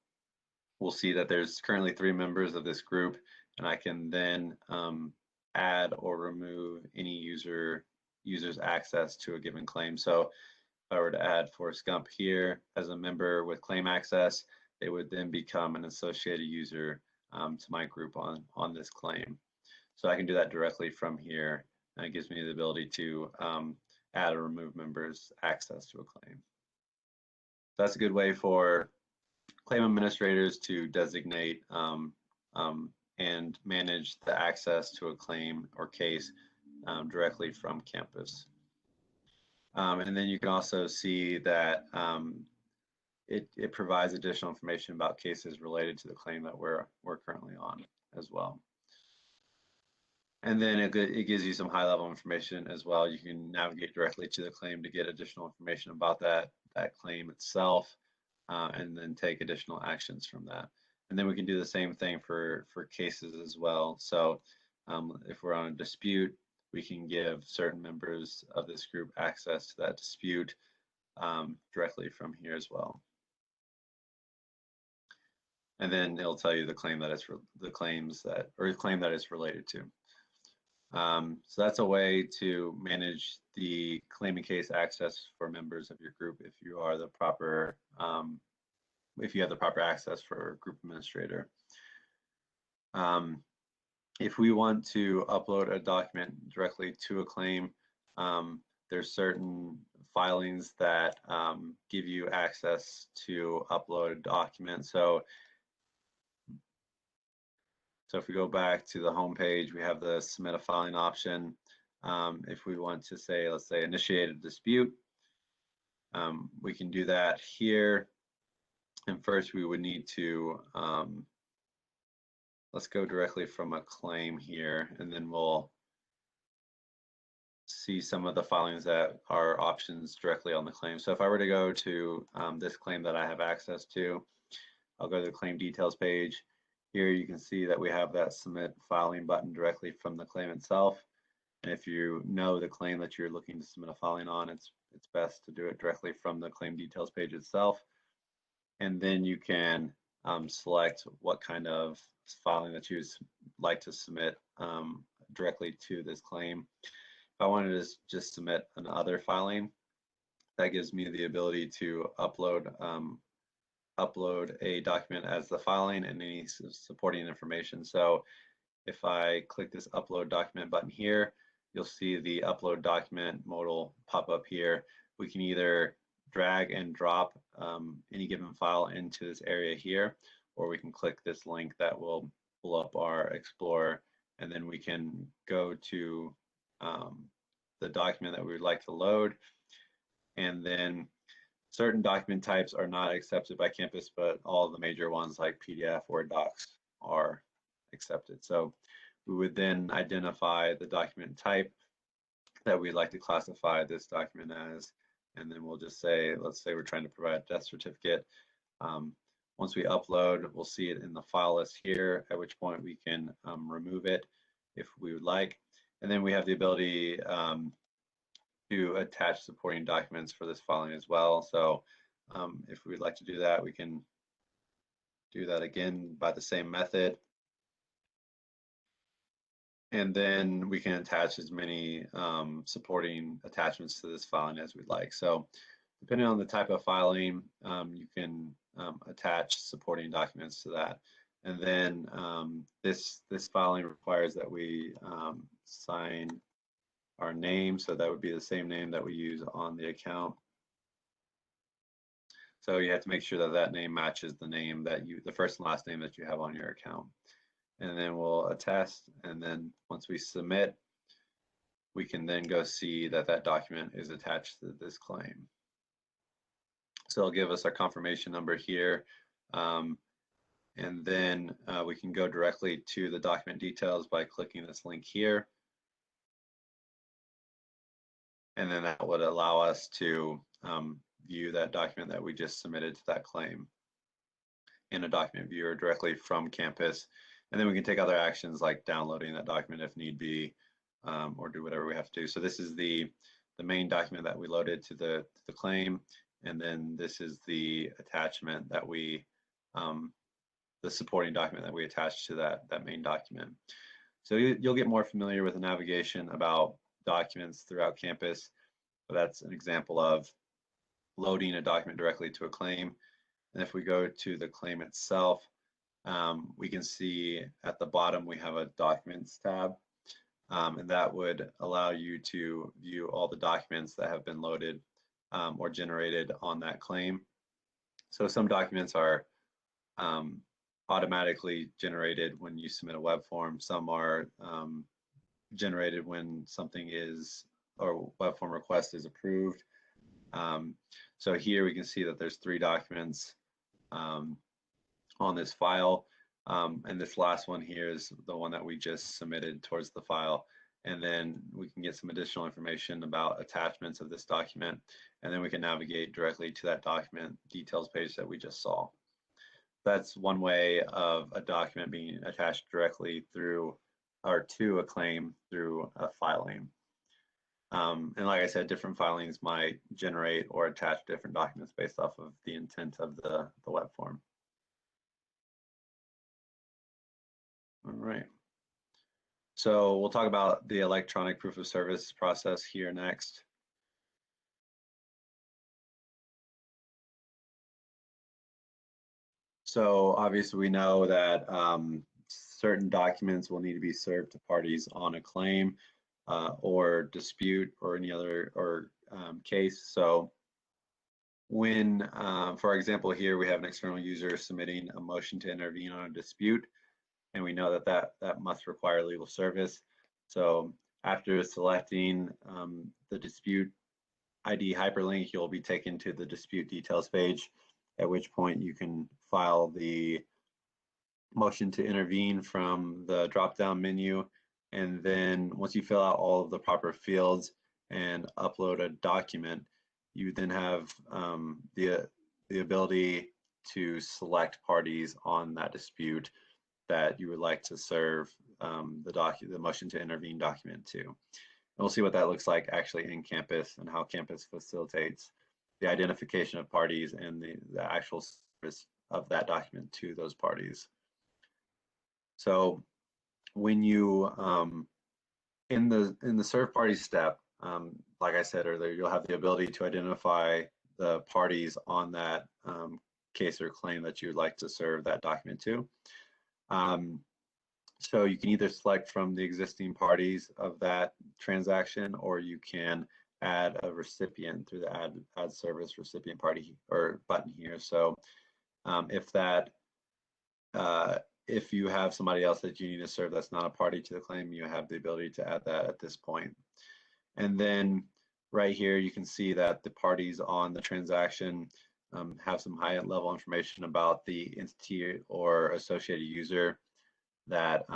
we'll see that there's currently 3 members of this group, and I can then add or remove any user's access to a given claim. So if I were to add Forrest Gump here as a member with claim access, they would then become an associated user to my group on this claim. So I can do that directly from here, and it gives me the ability to add or remove members' access to a claim. So that's a good way for claim administrators to designate and manage the access to a claim or case directly from campus. And then you can also see that it provides additional information about cases related to the claim that we're currently on as well. And then it gives you some high-level information as well. You can navigate directly to the claim to get additional information about that claim itself, and then take additional actions from that. And then we can do the same thing for cases as well. So if we're on a dispute, we can give certain members of this group access to that dispute directly from here as well. And then it'll tell you the claim that it's the claim that it's related to. So that's a way to manage the claim and case access for members of your group if you are the proper if you have the proper access for group administrator. If we want to upload a document directly to a claim, there's certain filings that give you access to upload a document. So if we go back to the home page, we have the submit a filing option. If we want to say, let's say, initiate a dispute, we can do that here. And first we would need to, let's go directly from a claim here, and then we'll see some of the filings that are options directly on the claim. So if I were to go to this claim that I have access to, I'll go to the claim details page. Here you can see that we have that submit filing button directly from the claim itself. And if you know the claim that you're looking to submit a filing on, it's best to do it directly from the claim details page itself. And then you can select what kind of filing that you like to submit directly to this claim. If I wanted to just submit another filing, that gives me the ability to upload a document as the filing and any supporting information. So if I click this upload document button here, you'll see the upload document modal pop up here. We can either drag and drop any given file into this area here, or we can click this link that will pull up our Explorer, and then we can go to the document that we would like to load. And then certain document types are not accepted by campus, but all of the major ones like PDF or docs are accepted. So we would then identify the document type that we'd like to classify this document as, and then we'll just say, let's say we're trying to provide a death certificate. Once we upload, we'll see it in the file list here, at which point we can remove it if we would like. And then we have the ability to attach supporting documents for this filing as well. So if we'd like to do that, we can do that again by the same method. And then we can attach as many supporting attachments to this filing as we'd like. So depending on the type of filing, you can attach supporting documents to that. And then this filing requires that we sign our name, so that would be the same name that we use on the account. So you have to make sure that that name matches the name that the first and last name that you have on your account. And then we'll attest, and then once we submit, we can then go see that that document is attached to this claim. So it'll give us our confirmation number here, and then we can go directly to the document details by clicking this link here. And then that would allow us to view that document that we just submitted to that claim in a document viewer directly from campus. And then we can take other actions like downloading that document if need be, or do whatever we have to do. So this is the main document that we loaded to the claim, and then this is the attachment that we, the supporting document that we attached to that main document. So you'll get more familiar with the navigation about documents throughout campus. But that's an example of loading a document directly to a claim. And if we go to the claim itself, we can see at the bottom we have a documents tab, and that would allow you to view all the documents that have been loaded or generated on that claim. So some documents are automatically generated when you submit a web form. Some are generated when something is, or web form request is approved. So here we can see that there's 3 documents on this file. And this last one here is the one that we just submitted towards the file. And then we can get some additional information about attachments of this document. And then we can navigate directly to that document details page that we just saw. That's one way of a document being attached directly through or to a claim through a filing. And like I said, different filings might generate or attach different documents based off of the intent of the web form. All right. So we'll talk about the electronic proof of service process here next. So obviously we know that certain documents will need to be served to parties on a claim or dispute or any other case. So when, for example, here we have an external user submitting a motion to intervene on a dispute, and we know that that must require legal service. So after selecting the dispute ID hyperlink, you'll be taken to the dispute details page, at which point you can file the motion to intervene from the drop-down menu. And then once you fill out all of the proper fields and upload a document, you then have the ability to select parties on that dispute that you would like to serve the motion to intervene document to. And we'll see what that looks like actually in Campus and how Campus facilitates the identification of parties and the actual service of that document to those parties. So when you in the serve party step, like I said earlier, you'll have the ability to identify the parties on that case or claim that you would like to serve that document to. So you can either select from the existing parties of that transaction, or you can add a recipient through the add service recipient party or button here. So if you have somebody else that you need to serve that's not a party to the claim, you have the ability to add that at this point. And then right here, you can see that the parties on the transaction have some high level information about the entity or associated user that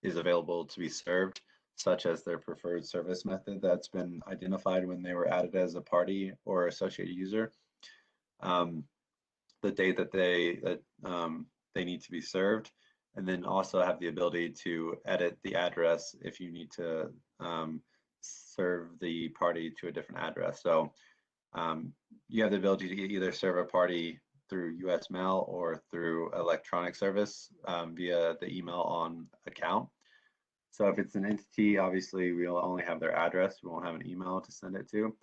is available to be served, such as their preferred service method that's been identified when they were added as a party or associated user, the date that they need to be served, and then also have the ability to edit the address if you need to serve the party to a different address. So you have the ability to either serve a party through US mail or through electronic service via the email on account. So if it's an entity, obviously we'll only have their address, we won't have an email to send it to.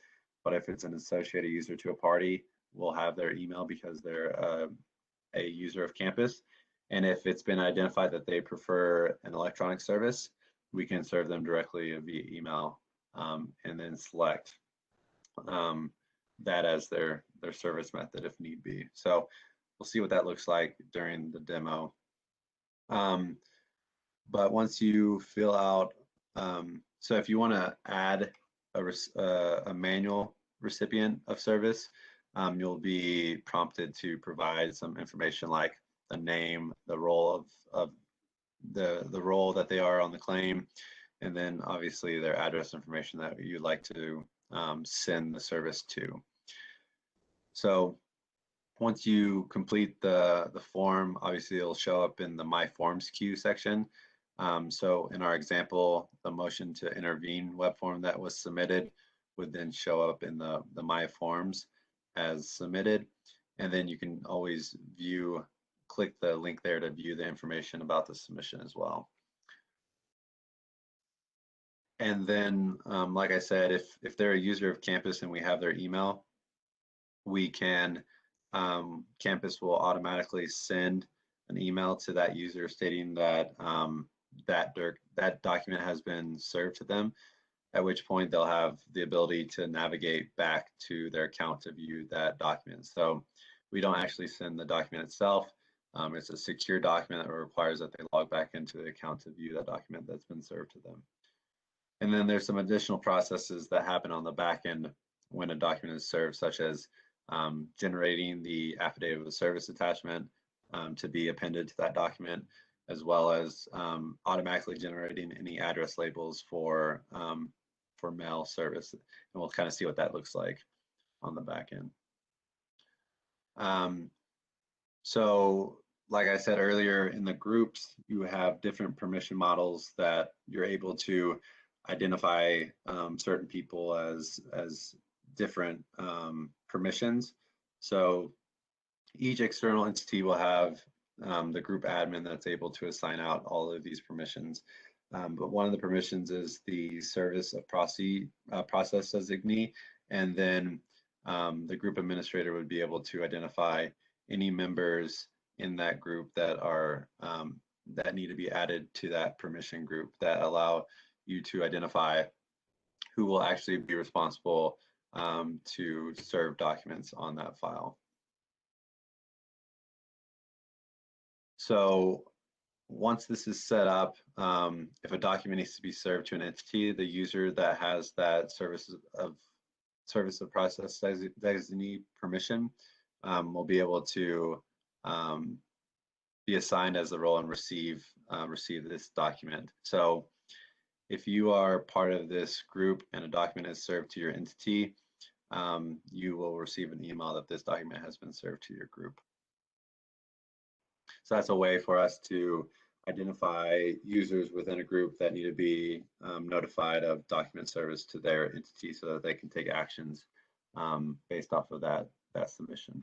But if it's an associated user to a party, we'll have their email because they're a user of Campus. And if it's been identified that they prefer an electronic service, we can serve them directly via email and then select that as their service method if need be. So we'll see what that looks like during the demo. But once you fill out, so if you want to add a manual recipient of service, you'll be prompted to provide some information like the name, the role of the role that they are on the claim, and then obviously their address information that you'd like to send the service to. So once you complete the form, obviously it'll show up in the My Forms queue section. So in our example, the motion to intervene web form that was submitted would then show up in the My Forms as submitted. And then you can always click the link there to view the information about the submission as well. And then, like I said, if they're a user of Campus and we have their email, we can, Campus will automatically send an email to that user stating that that document has been served to them, at which point they'll have the ability to navigate back to their account to view that document. So we don't actually send the document itself. It's a secure document that requires that they log back into the account to view that document that's been served to them. And then there's some additional processes that happen on the back end when a document is served, such as generating the affidavit of service attachment to be appended to that document, as well as automatically generating any address labels for mail service. And we'll kind of see what that looks like on the back end. So like I said earlier, in the groups, you have different permission models that you're able to identify certain people as different permissions. So each external entity will have the group admin that's able to assign out all of these permissions. But one of the permissions is the service of process designee, and then the group administrator would be able to identify any members in that group that are that need to be added to that permission group that allow you to identify who will actually be responsible to serve documents on that file. So once this is set up, if a document needs to be served to an entity, the user that has that service of process designee permission will be able to be assigned as the role and receive this document. So if you are part of this group and a document is served to your entity, you will receive an email that this document has been served to your group. So that's a way for us to identify users within a group that need to be notified of document service to their entity so that they can take actions based off of that submission.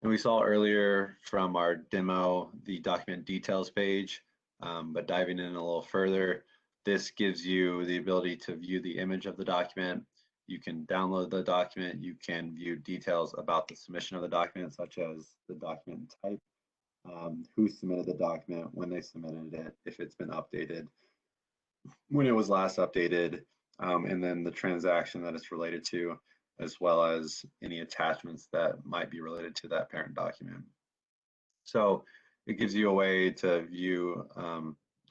And we saw earlier from our demo the document details page, but diving in a little further, this gives you the ability to view the image of the document. You can download the document. You can view details about the submission of the document, such as the document type, who submitted the document, when they submitted it, if it's been updated, when it was last updated, and then the transaction that it's related to, as well as any attachments that might be related to that parent document. So it gives you a way to view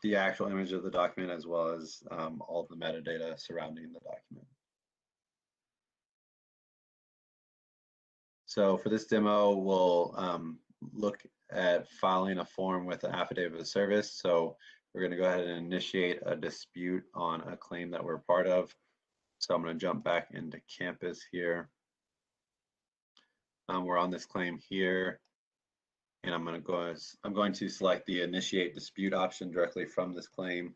the actual image of the document as well as all the metadata surrounding the document. So for this demo, we'll look at filing a form with an affidavit of service. So we're going to go ahead and initiate a dispute on a claim that we're part of. So I'm going to jump back into Campus here. We're on this claim here, and I'm going to select the initiate dispute option directly from this claim.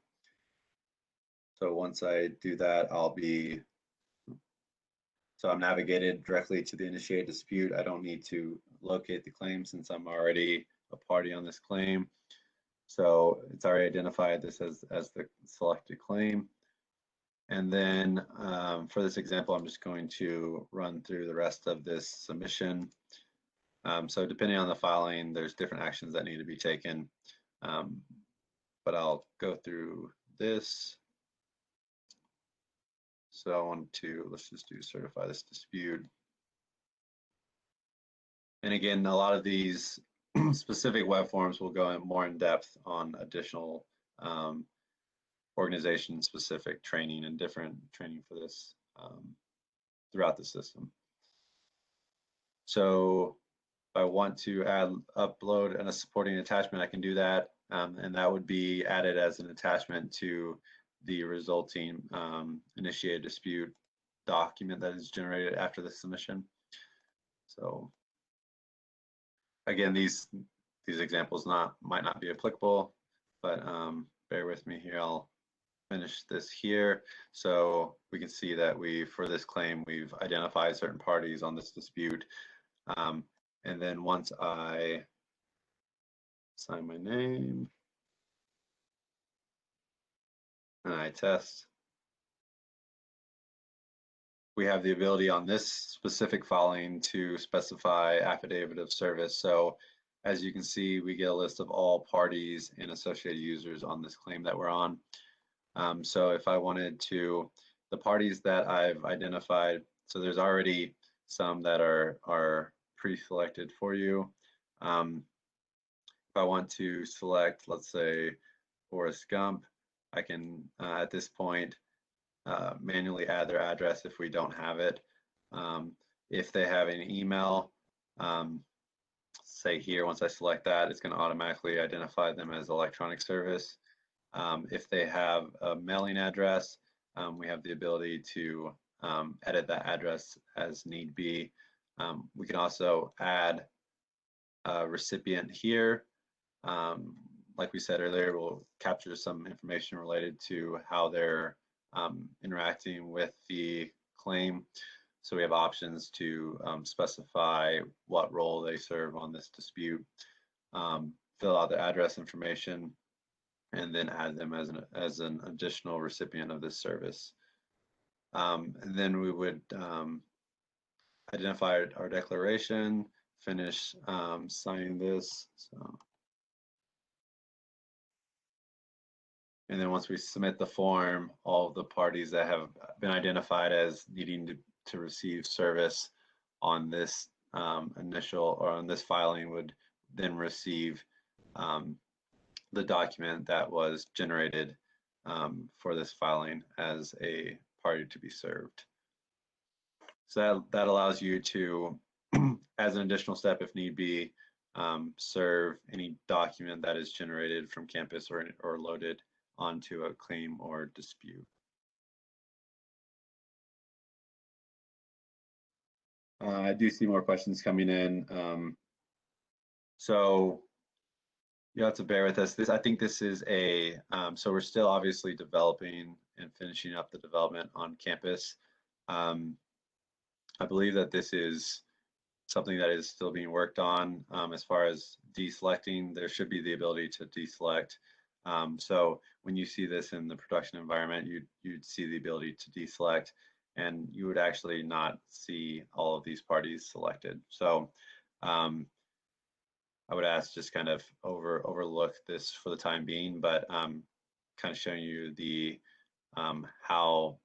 So once I do that, I'm navigated directly to the initiate dispute. I don't need to locate the claim since I'm already a party on this claim. So it's already identified this as the selected claim. And then for this example, I'm just going to run through the rest of this submission. So depending on the filing, there's different actions that need to be taken. But I'll go through this. So I want to, let's just do certify this dispute. And again, a lot of these specific web forms will go in more in depth on additional organization-specific training and different training for this throughout the system. So if I want to upload a supporting attachment, I can do that, and that would be added as an attachment to the resulting initiated dispute document that is generated after the submission. So again, these examples might not be applicable, but bear with me here. I'll finish this here. So we can see that for this claim, we've identified certain parties on this dispute. And then once I sign my name and I test, we have the ability on this specific filing to specify affidavit of service. So as you can see, we get a list of all parties and associated users on this claim that we're on. So if I wanted to, the parties that I've identified, so there's already some that are pre-selected for you. If I want to select, let's say, Forrest Gump, I can, at this point, manually add their address if we don't have it. If they have an email, say here, once I select that, it's going to automatically identify them as electronic service. If they have a mailing address, we have the ability to edit that address as need be. We can also add a recipient here. Like we said earlier, we'll capture some information related to how they're interacting with the claim. So we have options to specify what role they serve on this dispute, fill out the address information, and then add them as an additional recipient of this service. And then we would identify our declaration, finish signing this. And then once we submit the form, all of the parties that have been identified as needing to receive service on this initial or on this filing would then receive the document that was generated for this filing as a party to be served. So that allows you to, as an additional step if need be, serve any document that is generated from campus or loaded onto a claim or dispute. I do see more questions coming in. So you have to bear with us. I think this is so we're still obviously developing and finishing up the development on campus. I believe that this is something that is still being worked on. As far as deselecting, there should be the ability to deselect. So when you see this in the production environment, you'd see the ability to deselect, and you would actually not see all of these parties selected. So I would ask just kind of overlook this for the time being, but kind of showing you the how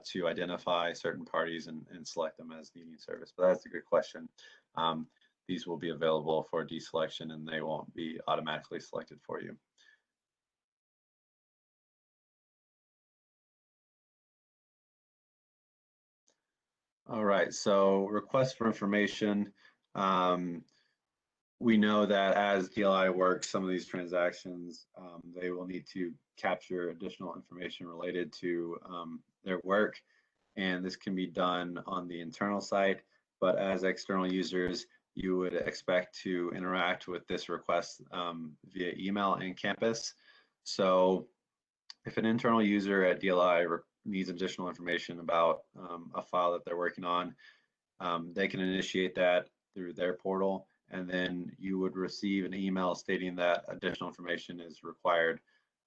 to identify certain parties and select them as needing service. But that's a good question. These will be available for deselection and they won't be automatically selected for you. All right, so requests for information. We know that as DLI works some of these transactions, they will need to capture additional information related to their work. And this can be done on the internal site, but as external users, you would expect to interact with this request via email and campus. So if an internal user at DLI needs additional information about a file that they're working on, they can initiate that through their portal, and then you would receive an email stating that additional information is required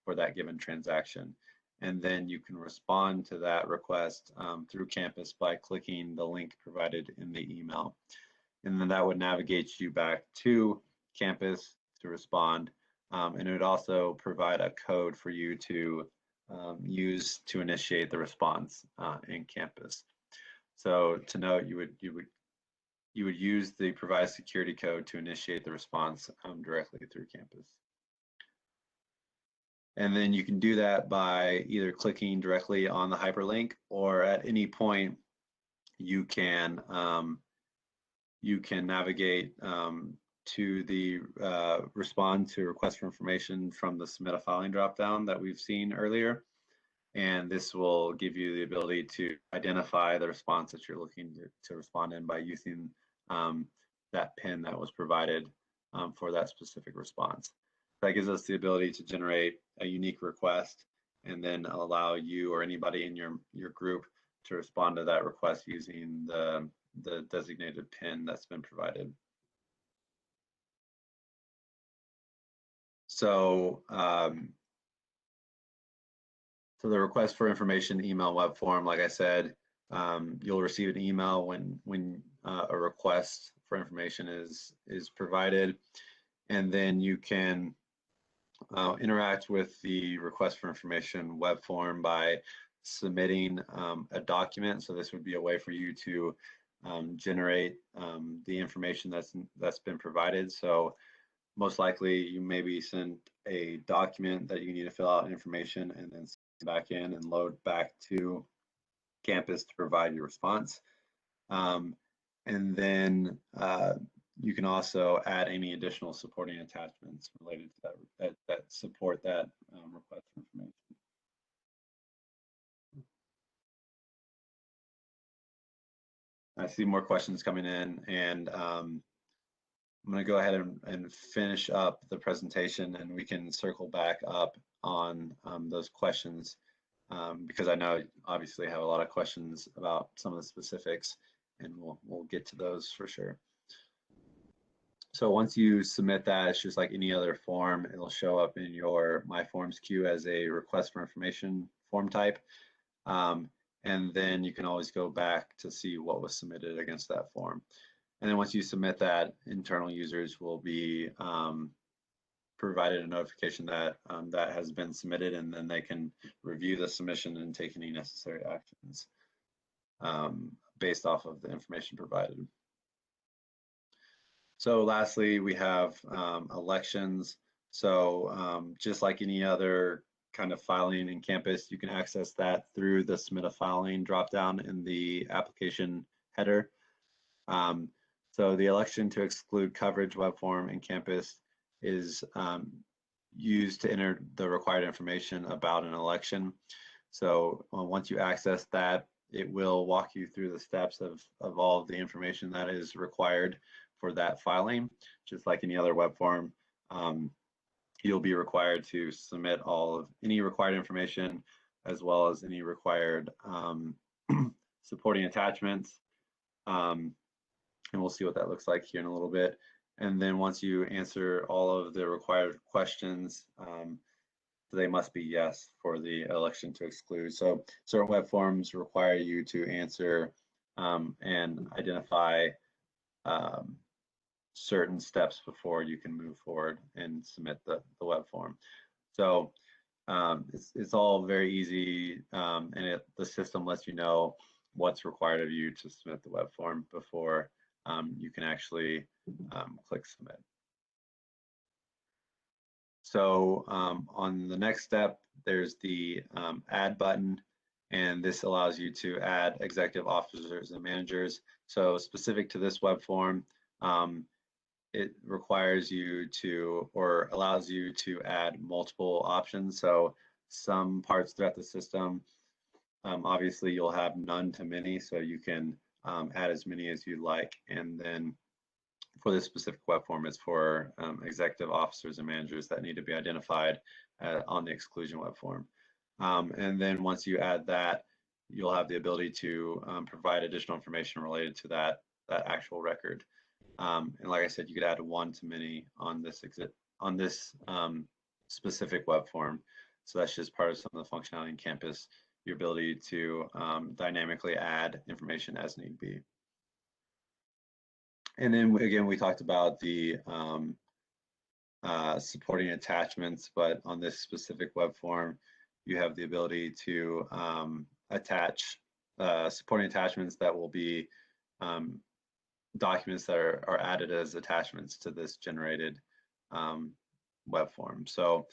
for that given transaction. And then you can respond to that request through campus by clicking the link provided in the email. And then that would navigate you back to campus to respond. And it would also provide a code for you to use to initiate the response in campus. So to note, you would use the provided security code to initiate the response directly through campus. And then you can do that by either clicking directly on the hyperlink, or at any point you can navigate to the respond to request for information from the submit a filing dropdown that we've seen earlier. And this will give you the ability to identify the response that you're looking to respond in by using that PIN that was provided for that specific response. That gives us the ability to generate a unique request and then allow you or anybody in your group to respond to that request using the designated PIN that's been provided. So, so the request for information email web form, like I said, you'll receive an email when a request for information is provided, and then you can interact with the request for information web form by submitting a document. So this would be a way for you to generate the information that's been provided. So most likely you maybe send a document that you need to fill out information and then back in and load back to campus to provide your response. And then you can also add any additional supporting attachments related to that support that request for information. I see more questions coming in, and I'm going to go ahead and finish up the presentation, and we can circle back up on those questions because I know obviously have a lot of questions about some of the specifics, and we'll get to those for sure. So once you submit that, it's just like any other form. It'll show up in your My Forms queue as a request for information form type. And then you can always go back to see what was submitted against that form. And then once you submit that, internal users will be provided a notification that that has been submitted, and then they can review the submission and take any necessary actions based off of the information provided. So lastly, we have elections. So just like any other kind of filing in campus, you can access that through the submit a filing dropdown in the application header. So the election to exclude coverage web form in campus is used to enter the required information about an election. So once you access that, it will walk you through the steps of all of the information that is required for that filing. Just like any other web form, you'll be required to submit all of any required information as well as any required supporting attachments. And we'll see what that looks like here in a little bit. And then once you answer all of the required questions, they must be yes for the election to exclude. So certain web forms require you to answer and identify certain steps before you can move forward and submit the web form. So it's all very easy, and the system lets you know what's required of you to submit the web form before you can actually click submit. So on the next step, there's the add button, and this allows you to add executive officers and managers. So specific to this web form, it requires you to, or allows you to add multiple options. So some parts throughout the system, obviously you'll have none to many, so you can add as many as you like. And then for this specific web form, it's for executive officers and managers that need to be identified on the exclusion web form. And then once you add that, you'll have the ability to provide additional information related to that actual record. And like I said, you could add one to many on this specific web form. So that's just part of some of the functionality in campus, your ability to dynamically add information as need be. And then again, we talked about the supporting attachments, but on this specific web form, you have the ability to attach supporting attachments that will be documents that are added as attachments to this generated web form. So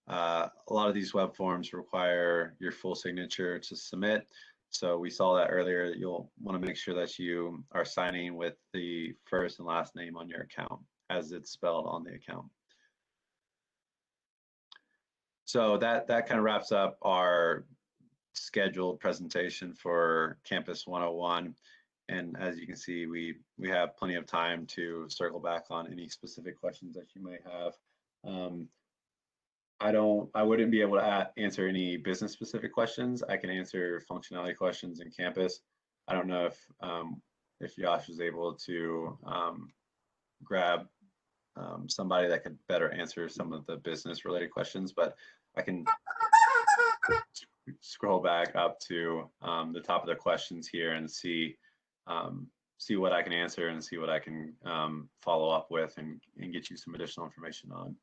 a lot of these web forms require your full signature to submit. So we saw that earlier. You'll want to make sure that you are signing with the first and last name on your account as it's spelled on the account. So that kind of wraps up our scheduled presentation for Campus 101. And as you can see, we have plenty of time to circle back on any specific questions that you may have. I wouldn't be able to answer any business specific questions. I can answer functionality questions in campus. I don't know if Josh was able to grab somebody that could better answer some of the business related questions, but I can scroll back up to the top of the questions here and see what I can answer and see what I can follow up with and get you some additional information on.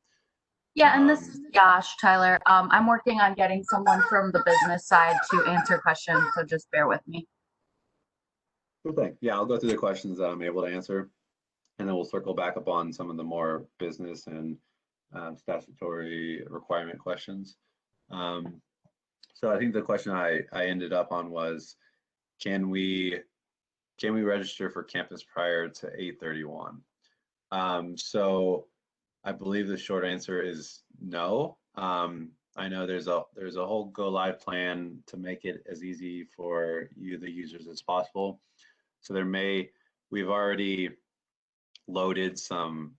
Yeah, and this is Josh, Tyler. I'm working on getting someone from the business side to answer questions, so just bear with me. Okay, yeah, I'll go through the questions that I'm able to answer, and then we'll circle back up on some of the more business and statutory requirement questions. So I think the question I ended up on was, can we register for campus prior to 8/31? So I believe the short answer is no. I know there's a whole go live plan to make it as easy for you, the users, as possible. So we've already loaded some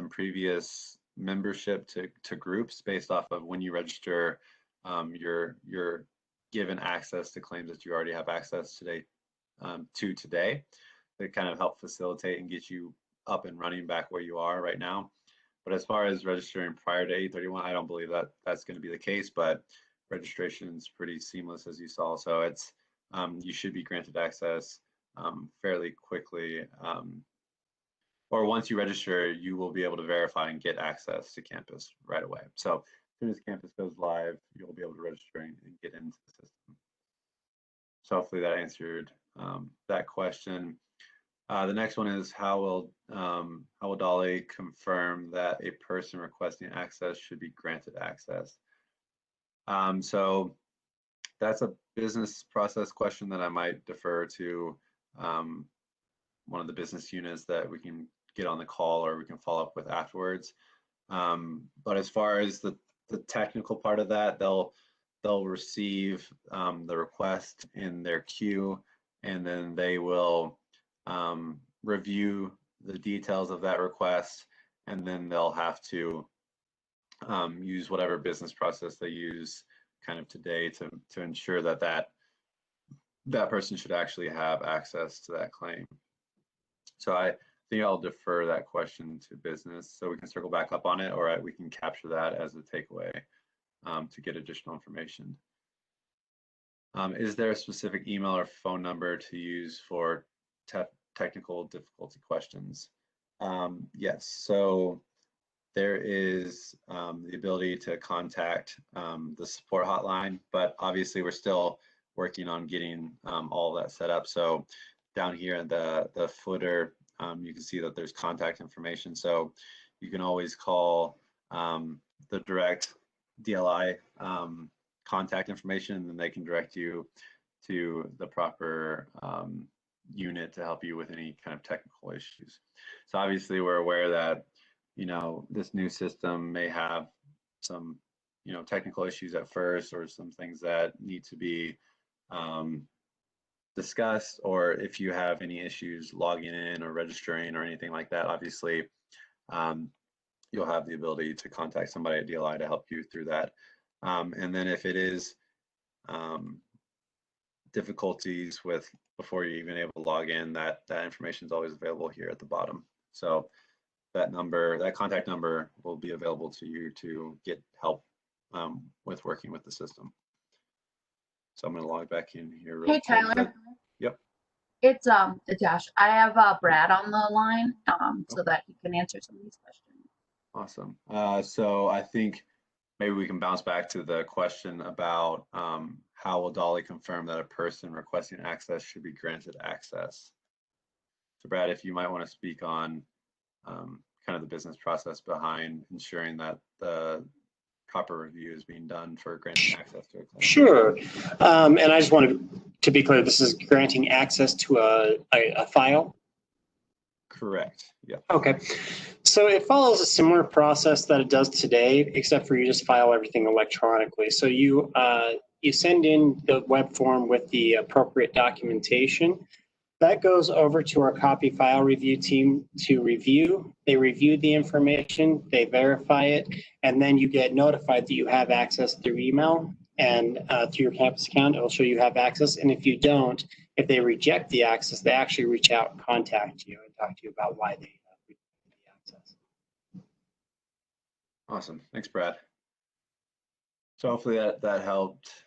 previous membership to groups based off of when you register. You're given access to claims that you already have access today that kind of help facilitate and get you up and running back where you are right now. But as far as registering prior to 8/31, I don't believe that that's going to be the case, but registration is pretty seamless, as you saw. So it's you should be granted access fairly quickly. Or once you register, you will be able to verify and get access to campus right away. So as soon as campus goes live, you'll be able to register and get into the system. So hopefully that answered that question. The next one is how will Dolly confirm that a person requesting access should be granted access? So that's a business process question that I might defer to one of the business units that we can get on the call or we can follow up with afterwards. But as far as the technical part of that, they'll receive the request in their queue, and then they will review the details of that request, and then they'll have to use whatever business process they use kind of today to ensure that that person should actually have access to that claim. So I think I'll defer that question to business so we can circle back up on it, or we can capture that as a takeaway to get additional information. Is there a specific email or phone number to use for technical difficulty questions? Yes, so there is the ability to contact the support hotline, but obviously we're still working on getting all of that set up. So down here in the footer, you can see that there's contact information. So you can always call the direct DLI contact information, and then they can direct you to the proper unit to help you with any kind of technical issues. So obviously we're aware that, you know, this new system may have some, you know, technical issues at first, or some things that need to be discussed, or if you have any issues logging in or registering or anything like that, obviously you'll have the ability to contact somebody at DLI to help you through that. And then if it is difficulties with before you're even able to log in, that information is always available here at the bottom. So that number, that contact number, will be available to you to get help with working with the system. So I'm going to log back in here. Hey, Tyler. Yep. It's Josh. I have Brad on the line so that he can answer some of these questions. Awesome. So I think maybe we can bounce back to the question about how will Dolly confirm that a person requesting access should be granted access? So Brad, if you might want to speak on kind of the business process behind ensuring that the proper review is being done for granting access to a claim. Sure. And I just wanted to be clear, this is granting access to a file? Correct. Yeah. Okay. So it follows a similar process that it does today, except for you just file everything electronically. So you send in the web form with the appropriate documentation. That goes over to our copy file review team to review. They review the information, they verify it, and then you get notified that you have access through email and through your campus account. It will show you have access. And if you don't, if they reject the access, they actually reach out and contact you and talk to you about why they rejected the access. Awesome. Thanks, Brad. So hopefully that helped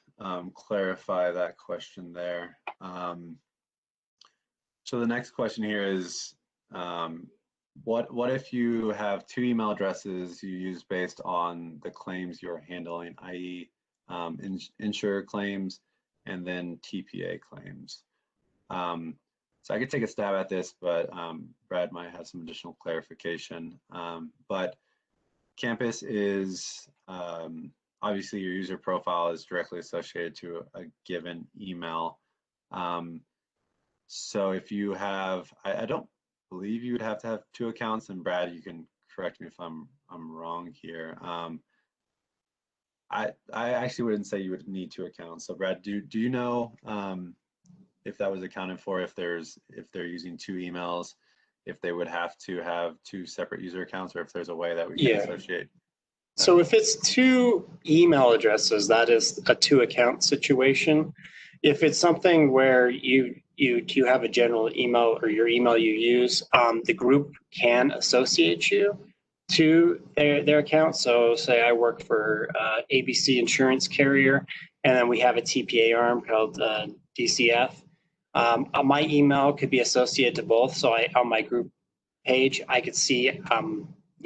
clarify that question there. So the next question here is, what if you have two email addresses you use based on the claims you're handling, i.e. insurer claims and then TPA claims? So I could take a stab at this, but Brad might have some additional clarification. But campus is obviously your user profile is directly associated to a given email. So if you have, I don't believe you would have to have 2 accounts, and Brad, you can correct me if I'm wrong here. I actually wouldn't say you would need 2 accounts. So Brad, do you know if that was accounted for, if they're using 2 emails, if they would have to have 2 separate user accounts, or if there's a way that we can associate? So if it's 2 email addresses, that is a 2 account situation. If it's something where you have a general email or your email you use, the group can associate you to their account. So say I work for ABC Insurance Carrier, and then we have a TPA arm called DCF. My email could be associated to both. So on my group page, I could see,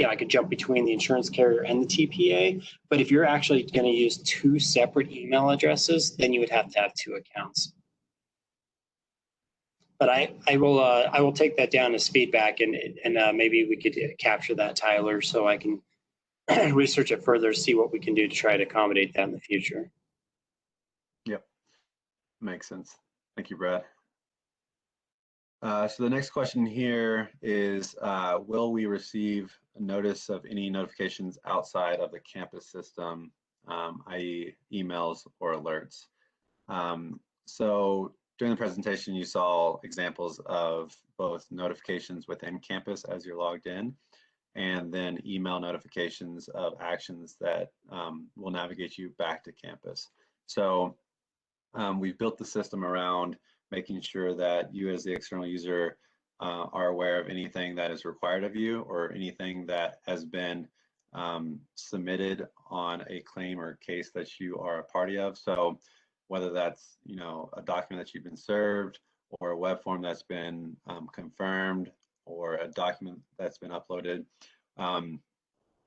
I could jump between the insurance carrier and the TPA. But if you're actually going to use 2 separate email addresses, then you would have to have 2 accounts. But I will take that down as feedback, and maybe we could capture that, Tyler, so I can research it further, see what we can do to try to accommodate that in the future. Yep, makes sense. Thank you, Brad. So the next question here is, will we receive a notice of any notifications outside of the campus system, i.e. emails or alerts? So during the presentation, you saw examples of both notifications within campus as you're logged in, and then email notifications of actions that will navigate you back to campus. So we've built the system around making sure that you as the external user are aware of anything that is required of you, or anything that has been submitted on a claim or case that you are a party of. So whether that's, a document that you've been served, or a web form that's been confirmed, or a document that's been uploaded,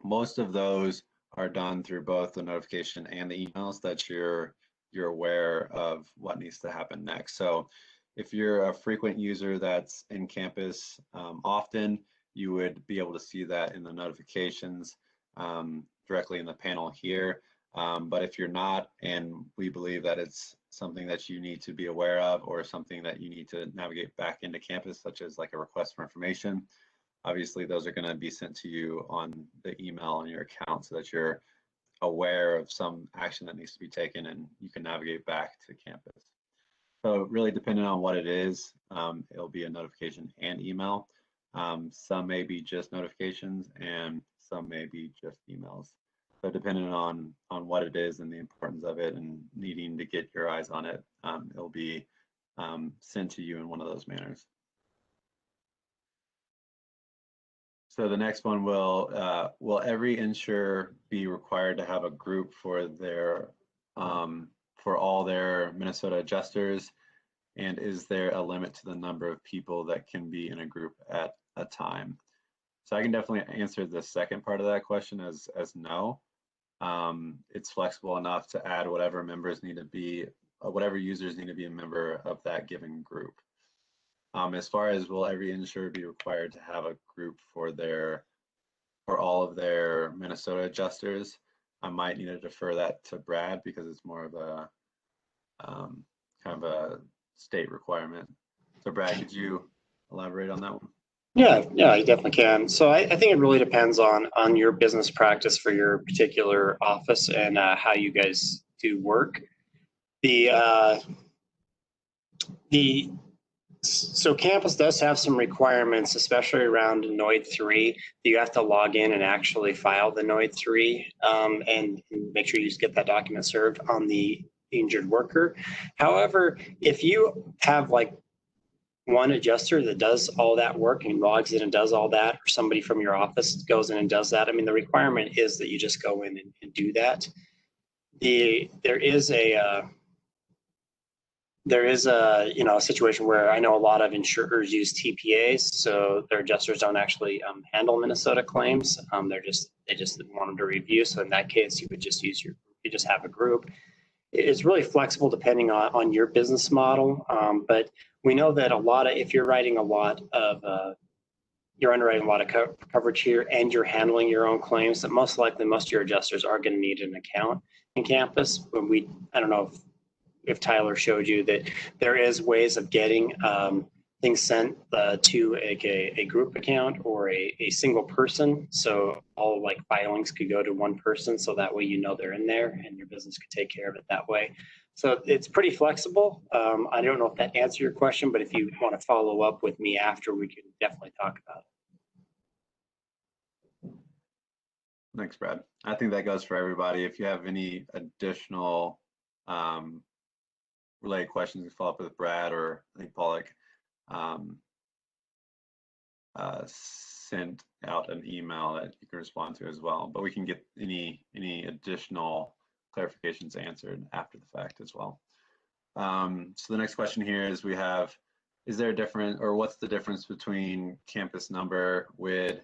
most of those are done through both the notification and the emails that you're aware of what needs to happen next. So if you're a frequent user that's in campus often, you would be able to see that in the notifications directly in the panel here. But if you're not, and we believe that it's something that you need to be aware of, or something that you need to navigate back into campus, such as like a request for information, obviously those are going to be sent to you on the email on your account, so that you're aware of some action that needs to be taken and you can navigate back to campus. So really, depending on what it is, it'll be a notification and email. Some may be just notifications, and some may be just emails. So depending on what it is and the importance of it, and needing to get your eyes on it, it'll be sent to you in one of those manners. So the next one, will every insurer be required to have a group for their for all their Minnesota adjusters? And is there a limit to the number of people that can be in a group at a time? So I can definitely answer the second part of that question as no. It's flexible enough to add whatever members need to be, whatever users need to be a member of that given group. As far as will every insurer be required to have a group for all of their Minnesota adjusters, I might need to defer that to Brad, because it's more of a kind of a state requirement. So Brad, could you elaborate on that one? Yeah, I definitely can. So I think it really depends on your business practice for your particular office, and how you guys do work. So campus does have some requirements, especially around NOID 3. You have to log in and actually file the NOID 3 and make sure you just get that document served on the injured worker. However, if you have like one adjuster that does all that work and logs in and does all that, or somebody from your office goes in and does that, I mean, the requirement is that you just go in and do that. There is a a situation where I know a lot of insurers use TPAs, so their adjusters don't actually handle Minnesota claims. They just want them to review. So in that case, you would just you just have a group. It's really flexible depending on your business model, but we know that if you're writing a lot of you're underwriting a lot of coverage here and you're handling your own claims, that most likely most of your adjusters are going to need an account in Campus. When I don't know if Tyler showed you that there is ways of getting things sent to a group account or a single person. So all like filings could go to one person. So that way, you know, they're in there and your business could take care of it that way. So it's pretty flexible. I don't know if that answered your question, but if you want to follow up with me after, we can definitely talk about it. Thanks, Brad. I think that goes for everybody. If you have any additional related questions, you follow up with Brad, or I think Pollock sent out an email that you can respond to as well. But we can get any additional clarifications answered after the fact as well. So the next question here is is there a difference, or what's the difference between campus number with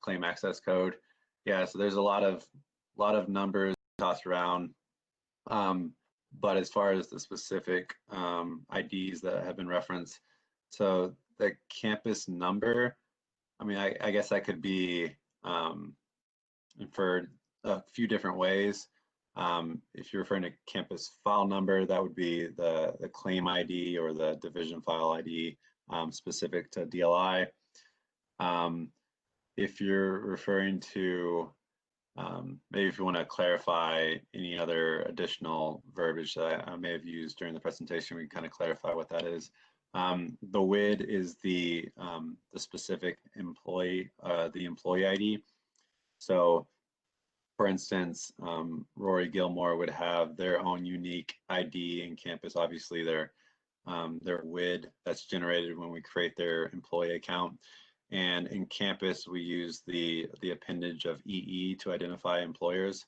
claim access code? Yeah, so there's a lot of numbers tossed around. But as far as the specific IDs that have been referenced, so the campus number, I mean, I guess that could be inferred a few different ways. If you're referring to campus file number, that would be the claim ID or the division file ID specific to DLI. If you're referring to maybe if you want to clarify any other additional verbiage that I may have used during the presentation, we can kind of clarify what that is. The WID is the specific employee, the employee ID. So, for instance, Rory Gilmore would have their own unique ID in Campus. Obviously, their WID that's generated when we create their employee account. And in Campus, we use the appendage of EE to identify employers.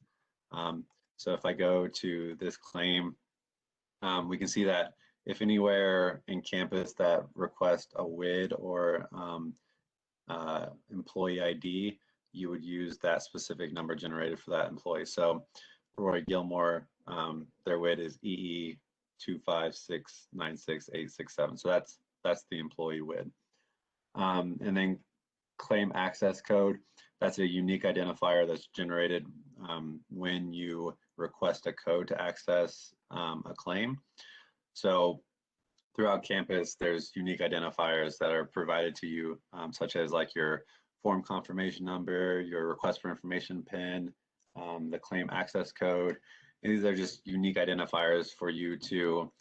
So if I go to this claim, we can see that if anywhere in Campus that request a WID or employee ID, you would use that specific number generated for that employee. So Roy Gilmore, their WID is EE 256966867. So that's the employee WID. And then claim access code, that's a unique identifier that's generated when you request a code to access a claim. So throughout Campus, there's unique identifiers that are provided to you, such as like your form confirmation number, your request for information PIN, the claim access code. And these are just unique identifiers for you to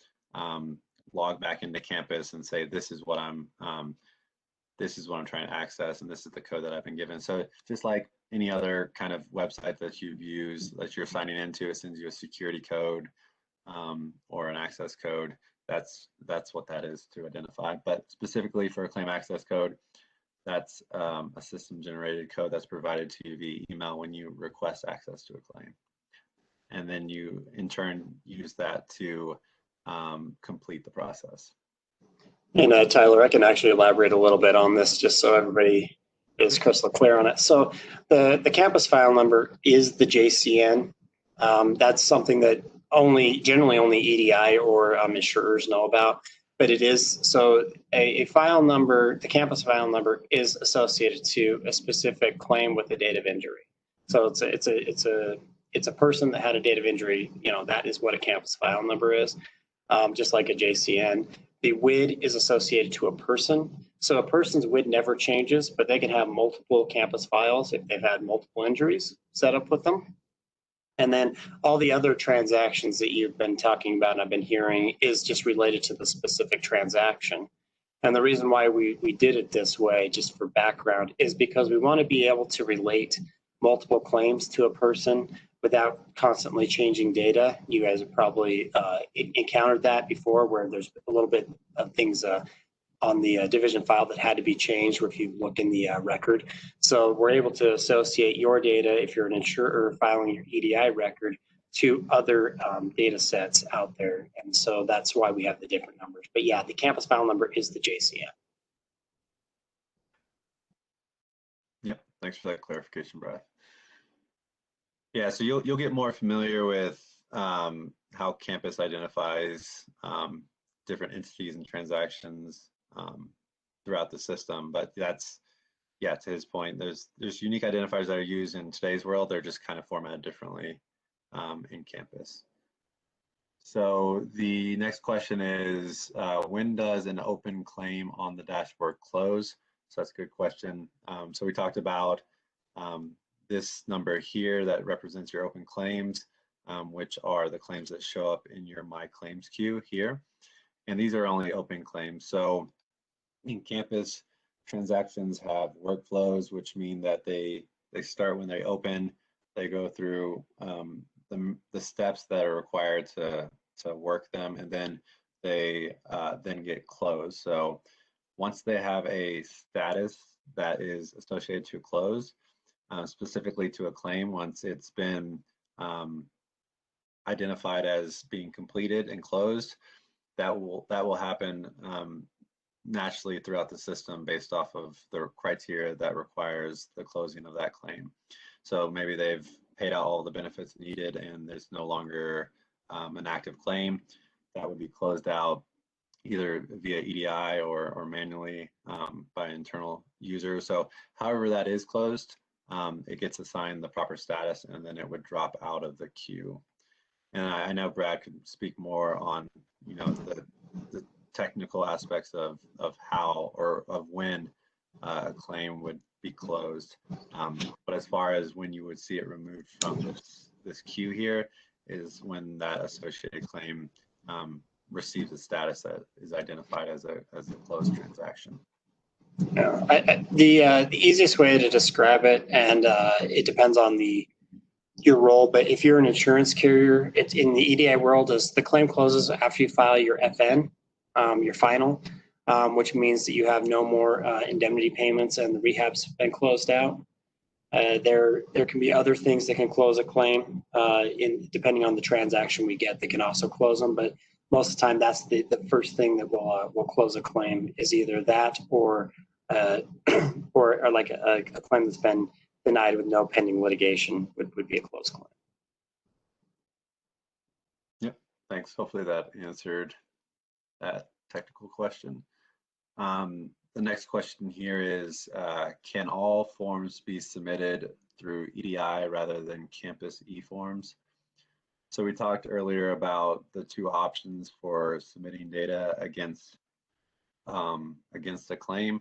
log back into Campus and say, this is what I'm trying to access, and this is the code that I've been given. So just like any other kind of website that you use, that you're signing into, it sends you a security code or an access code. That's what that is to identify. But specifically for a claim access code, that's a system generated code that's provided to you via email when you request access to a claim. And then you in turn use that to complete the process. And Tyler, I can actually elaborate a little bit on this just so everybody is crystal clear on it. So the campus file number is the JCN. That's something that generally only EDI or insurers know about, but it is. So a file number, the campus file number, is associated to a specific claim with a date of injury. So it's a person that had a date of injury. You know, that is what a campus file number is, just like a JCN. The WID is associated to a person. So a person's WID never changes, but they can have multiple campus files if they've had multiple injuries set up with them. And then all the other transactions that you've been talking about and I've been hearing is just related to the specific transaction. And the reason why we did it this way, just for background, is because we want to be able to relate multiple claims to a person without constantly changing data. You guys have probably encountered that before, where there's a little bit of things on the division file that had to be changed, or if you look in the record. So we're able to associate your data, if you're an insurer filing your EDI record, to other data sets out there. And so that's why we have the different numbers. But yeah, the campus file number is the JCN. Yep, thanks for that clarification, Brad. Yeah, so you'll get more familiar with how Campus identifies different entities and transactions throughout the system, but that's yeah, to his point, there's unique identifiers that are used in today's world. They're just kind of formatted differently in Campus. So the next question is, when does an open claim on the dashboard close? So that's a good question. So we talked about this number here that represents your open claims, which are the claims that show up in your My Claims queue here. And these are only open claims. So in Campus, transactions have workflows, which mean that they start when they open, they go through the steps that are required to work them, and then they then get closed. So once they have a status that is associated to close, specifically to a claim, once it's been identified as being completed and closed, that will happen naturally throughout the system based off of the criteria that requires the closing of that claim. So maybe they've paid out all the benefits needed and there's no longer an active claim. That would be closed out either via EDI or manually by internal users. So however that is closed, it gets assigned the proper status and then it would drop out of the queue. And I know Brad could speak more on, you know, the technical aspects of how or of when a claim would be closed. But as far as when you would see it removed from this queue here is when that associated claim receives a status that is identified as a closed transaction. Yeah, the easiest way to describe it, and it depends on your role, but if you're an insurance carrier, it's in the EDI world, is the claim closes after you file your FN, your final, which means that you have no more indemnity payments and the rehab's been closed out. There can be other things that can close a claim depending on the transaction we get that can also close them, but most of the time that's the first thing that will close a claim is either that or like a claim that's been denied with no pending litigation would be a closed claim. Yep, thanks. Hopefully that answered that technical question. The next question here is, can all forms be submitted through EDI rather than Campus eForms? So we talked earlier about the two options for submitting data against a claim,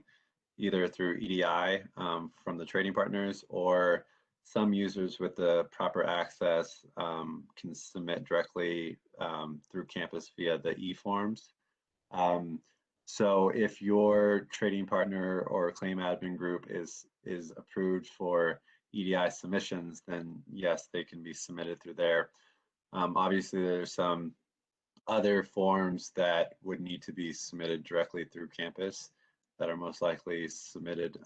either through EDI from the trading partners, or some users with the proper access can submit directly through Campus via the eForms. So if your trading partner or claim admin group is approved for EDI submissions, then yes, they can be submitted through there. Obviously, there's some other forms that would need to be submitted directly through Campus that are most likely submitted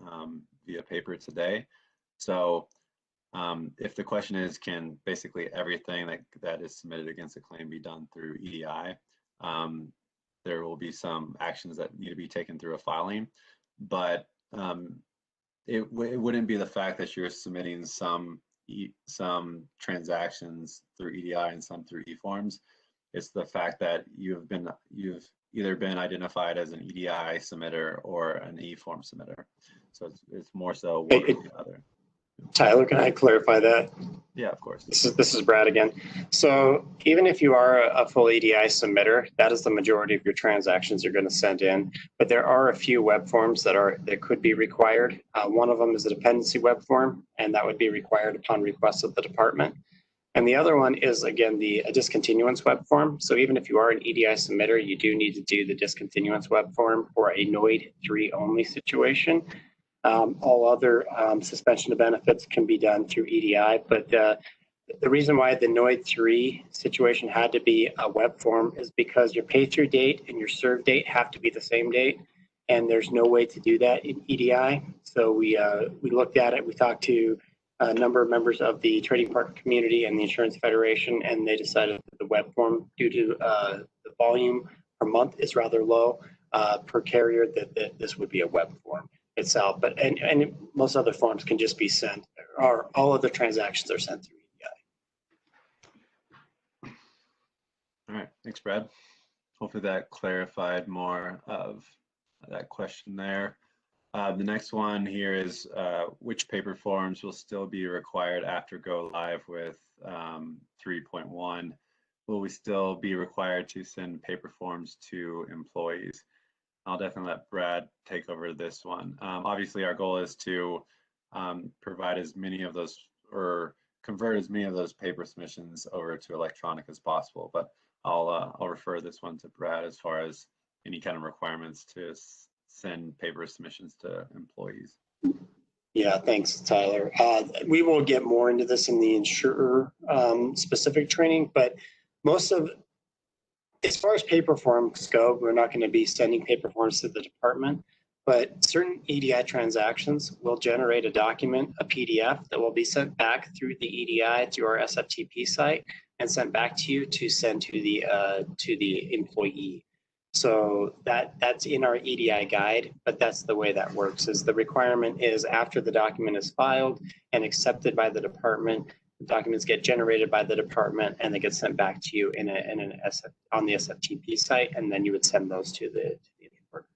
via paper today. So if the question is, can basically everything that is submitted against a claim be done through EDI, there will be some actions that need to be taken through a filing, but it wouldn't be the fact that you're submitting some transactions through EDI and some through eForms. It's the fact that you've either been identified as an EDI submitter or an eForm submitter. So it's more so one or the other. Tyler, can I clarify that? Yeah, of course. This is Brad again. So even if you are a full EDI submitter, that is the majority of your transactions you're going to send in. But there are a few web forms that could be required. One of them is a dependency web form, and that would be required upon request of the department. And the other one is, again, a discontinuance web form. So even if you are an EDI submitter, you do need to do the discontinuance web form for a NOID 3 only situation. All other suspension of benefits can be done through EDI, but the reason why the NOID 3 situation had to be a web form is because your pay through date and your serve date have to be the same date, and there's no way to do that in EDI. So we looked at it. We talked to a number of members of the trading partner community and the Insurance Federation, and they decided that the web form, due to the volume per month is rather low per carrier, that this would be a web form itself. But and most other forms can just be sent, or all other transactions are sent through EDI. All right, thanks, Brad. Hopefully that clarified more of that question there. The next one here is which paper forms will still be required after go live with 3.1? Will we still be required to send paper forms to employees? I'll definitely let Brad take over this one. Obviously, our goal is to provide as many of those, or convert as many of those paper submissions over to electronic as possible. But I'll refer this one to Brad as far as any kind of requirements to send paper submissions to employees. Yeah, thanks, Tyler. We will get more into this in the insurer specific training, but as far as paper forms go, we're not going to be sending paper forms to the department, but certain EDI transactions will generate a document, a PDF, that will be sent back through the EDI through our SFTP site and sent back to you to send to the employee. So that's in our EDI guide, but that's the way that works. Is the requirement is after the document is filed and accepted by the department, the documents get generated by the department and they get sent back to you on the SFTP site, and then you would send those to the department.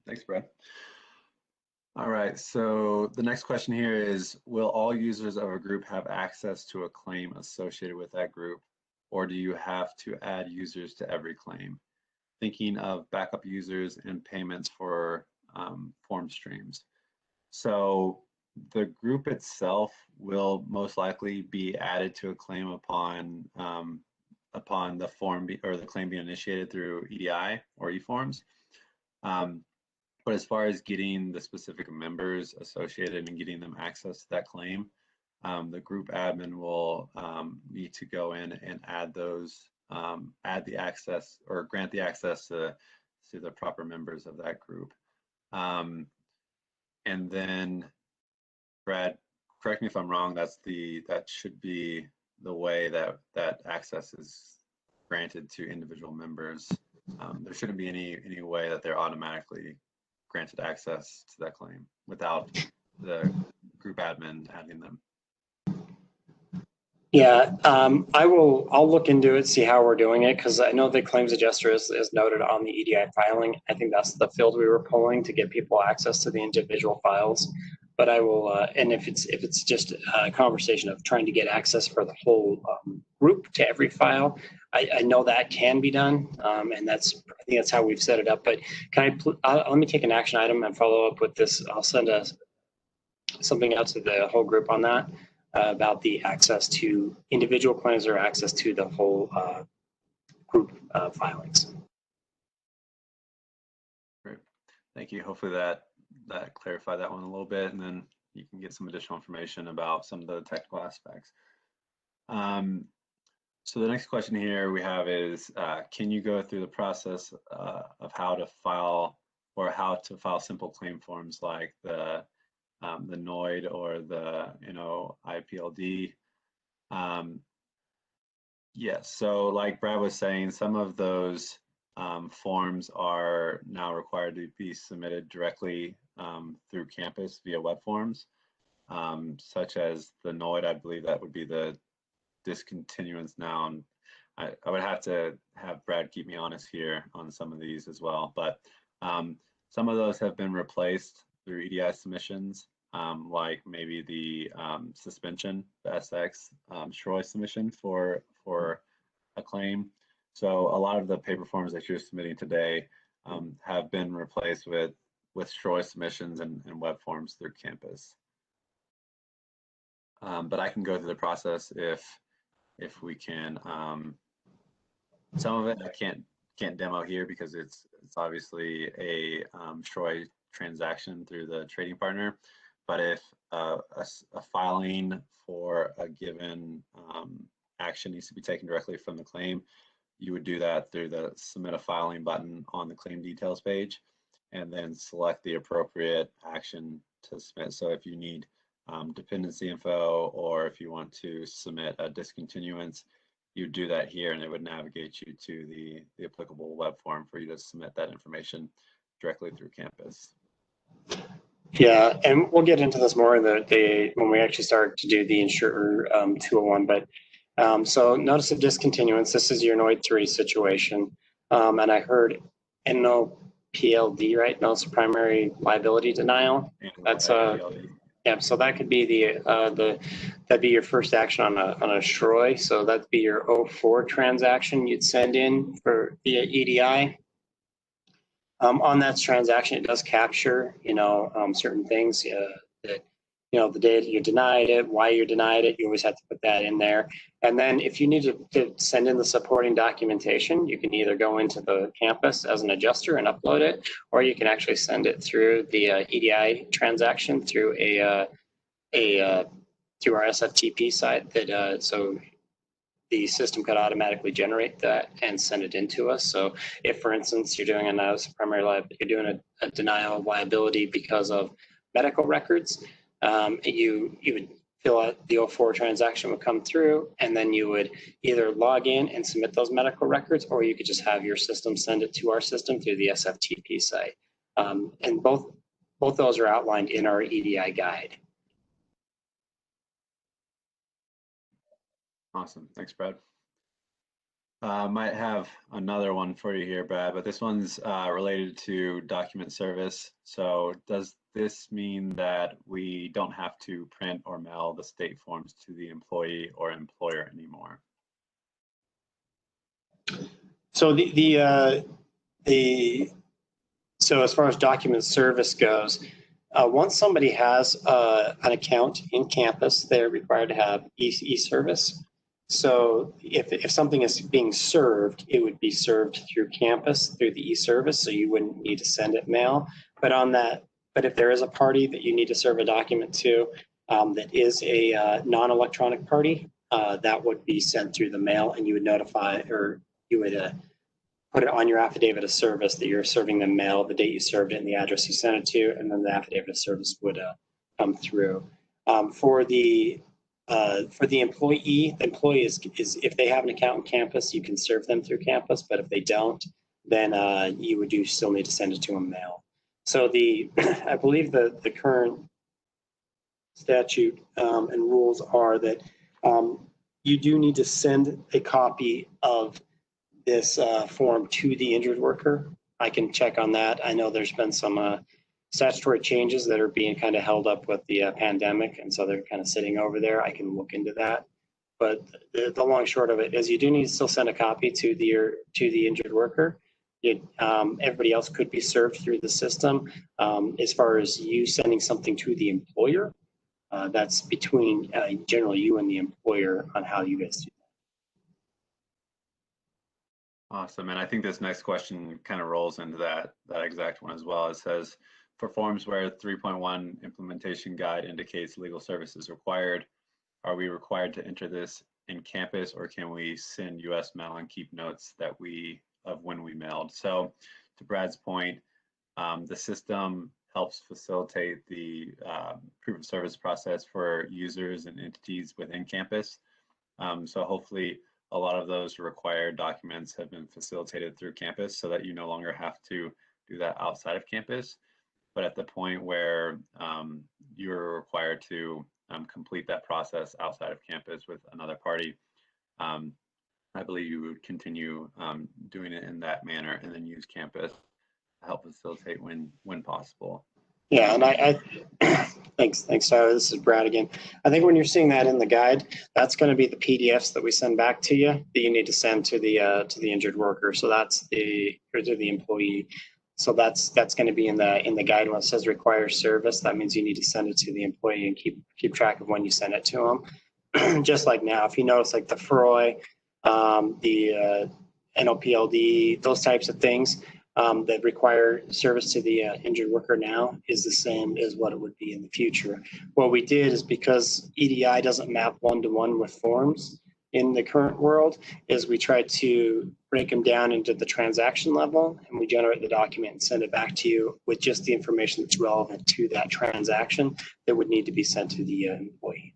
Thanks, Brad. All right, so the next question here is, will all users of a group have access to a claim associated with that group, or do you have to add users to every claim? Thinking of backup users and payments for form streams. So the group itself will most likely be added to a claim upon the form or the claim being initiated through EDI or eForms. But as far as getting the specific members associated and getting them access to that claim, the group admin will need to go in and add those, add the access or grant the access to the proper members of that group. And then, Brad, correct me if I'm wrong, that should be the way that access is granted to individual members. There shouldn't be any way that they're automatically granted access to that claim without the group admin adding them. Yeah, I'll look into it, see how we're doing it, because I know the claims adjuster is noted on the EDI filing. I think that's the field we were pulling to get people access to the individual files. But I will, and if it's just a conversation of trying to get access for the whole group to every file, I know that can be done, and I think that's how we've set it up. But can let me take an action item and follow up with this. I'll send something out to the whole group on that. About the access to individual claims or access to the whole group filings. Great, thank you. Hopefully that clarified that one a little bit, and then you can get some additional information about some of the technical aspects. So the next question here we have is, can you go through the process of how to file simple claim forms like the NOID or the IPLD. Yes, so like Brad was saying, some of those forms are now required to be submitted directly through campus via web forms, such as the NOID. I believe that would be the discontinuance now. And I would have to have Brad keep me honest here on some of these as well, but some of those have been replaced through EDI submissions, like maybe the suspension, the SX Troy submission for a claim. So a lot of the paper forms that you're submitting today have been replaced with Troy submissions and web forms through campus. But I can go through the process if we can. Some of it I can't demo here because it's obviously a Troy transaction through the trading partner. But if a filing for a given action needs to be taken directly from the claim, you would do that through the submit a filing button on the claim details page, and then select the appropriate action to submit. So if you need dependency info, or if you want to submit a discontinuance, you do that here, and it would navigate you to the applicable web form for you to submit that information directly through campus. Yeah, and we'll get into this more in when we actually start to do the insurer 201. But so notice of discontinuance. This is your NOID 3 situation, and I heard NOPLD, right? Notice of primary liability denial. That's yeah. So that could be that'd be your first action on a SROI. So that'd be your 04 transaction you'd send in for via EDI. On that transaction, it does capture, certain things that, the date you denied it, why you denied it. You always have to put that in there. And then if you need to send in the supporting documentation, you can either go into the campus as an adjuster and upload it, or you can actually send it through the EDI transaction through through our SFTP site. So the system could automatically generate that and send it into us. So if, for instance, you're doing a notice of primary liability, you're doing a denial of liability because of medical records, you would fill out the 04 transaction would come through, and then you would either log in and submit those medical records, or you could just have your system send it to our system through the SFTP site. And both those are outlined in our EDI guide. Awesome. Thanks, Brad. Might have another one for you here, Brad, but this one's related to document service. So does this mean that we don't have to print or mail the state forms to the employee or employer anymore? So so as far as document service goes, once somebody has an account in campus, they're required to have e-service. So if something is being served, it would be served through campus, through the e-service, so you wouldn't need to send it mail. But if there is a party that you need to serve a document to that is a non-electronic party, that would be sent through the mail, and you would notify, or you would put it on your affidavit of service that you're serving them mail, the date you served it and the address you sent it to, and then the affidavit of service would come through. For the employee, the employee is if they have an account on campus, you can serve them through campus, but if they don't, then you still need to send it to them mail. So I believe the current statute and rules are that you do need to send a copy of this form to the injured worker. I can check on that. I know there's been some statutory changes that are being kind of held up with the pandemic, and so they're kind of sitting over there. I can look into that. But the long short of it is you do need to still send a copy to the injured worker. Everybody else could be served through the system. As far as you sending something to the employer, that's between generally you and the employer on how you guys do that. Awesome. And I think this next question kind of rolls into that exact one as well. It says, for forms where 3.1 implementation guide indicates legal services required, are we required to enter this in campus, or can we send US mail and keep notes of when we mailed? So to Brad's point, the system helps facilitate the proof of service process for users and entities within campus. So hopefully a lot of those required documents have been facilitated through campus so that you no longer have to do that outside of campus. But at the point where you're required to complete that process outside of campus with another party, I believe you would continue doing it in that manner and then use campus to help facilitate when possible. Yeah, and I thanks, Tyler. This is Brad again. I think when you're seeing that in the guide, that's going to be the PDFs that we send back to you that you need to send to the injured worker. So that's to the employee. So that's going to be in the guide when it says require service. That means you need to send it to the employee and keep track of when you send it to them. Just like now, if you notice, like the FROI, the NOPLD, those types of things that require service to the injured worker now is the same as what it would be in the future. What we did is, because EDI doesn't map one-to-one with forms in the current world, is we tried to break them down into the transaction level, and we generate the document and send it back to you with just the information that's relevant to that transaction that would need to be sent to the employee.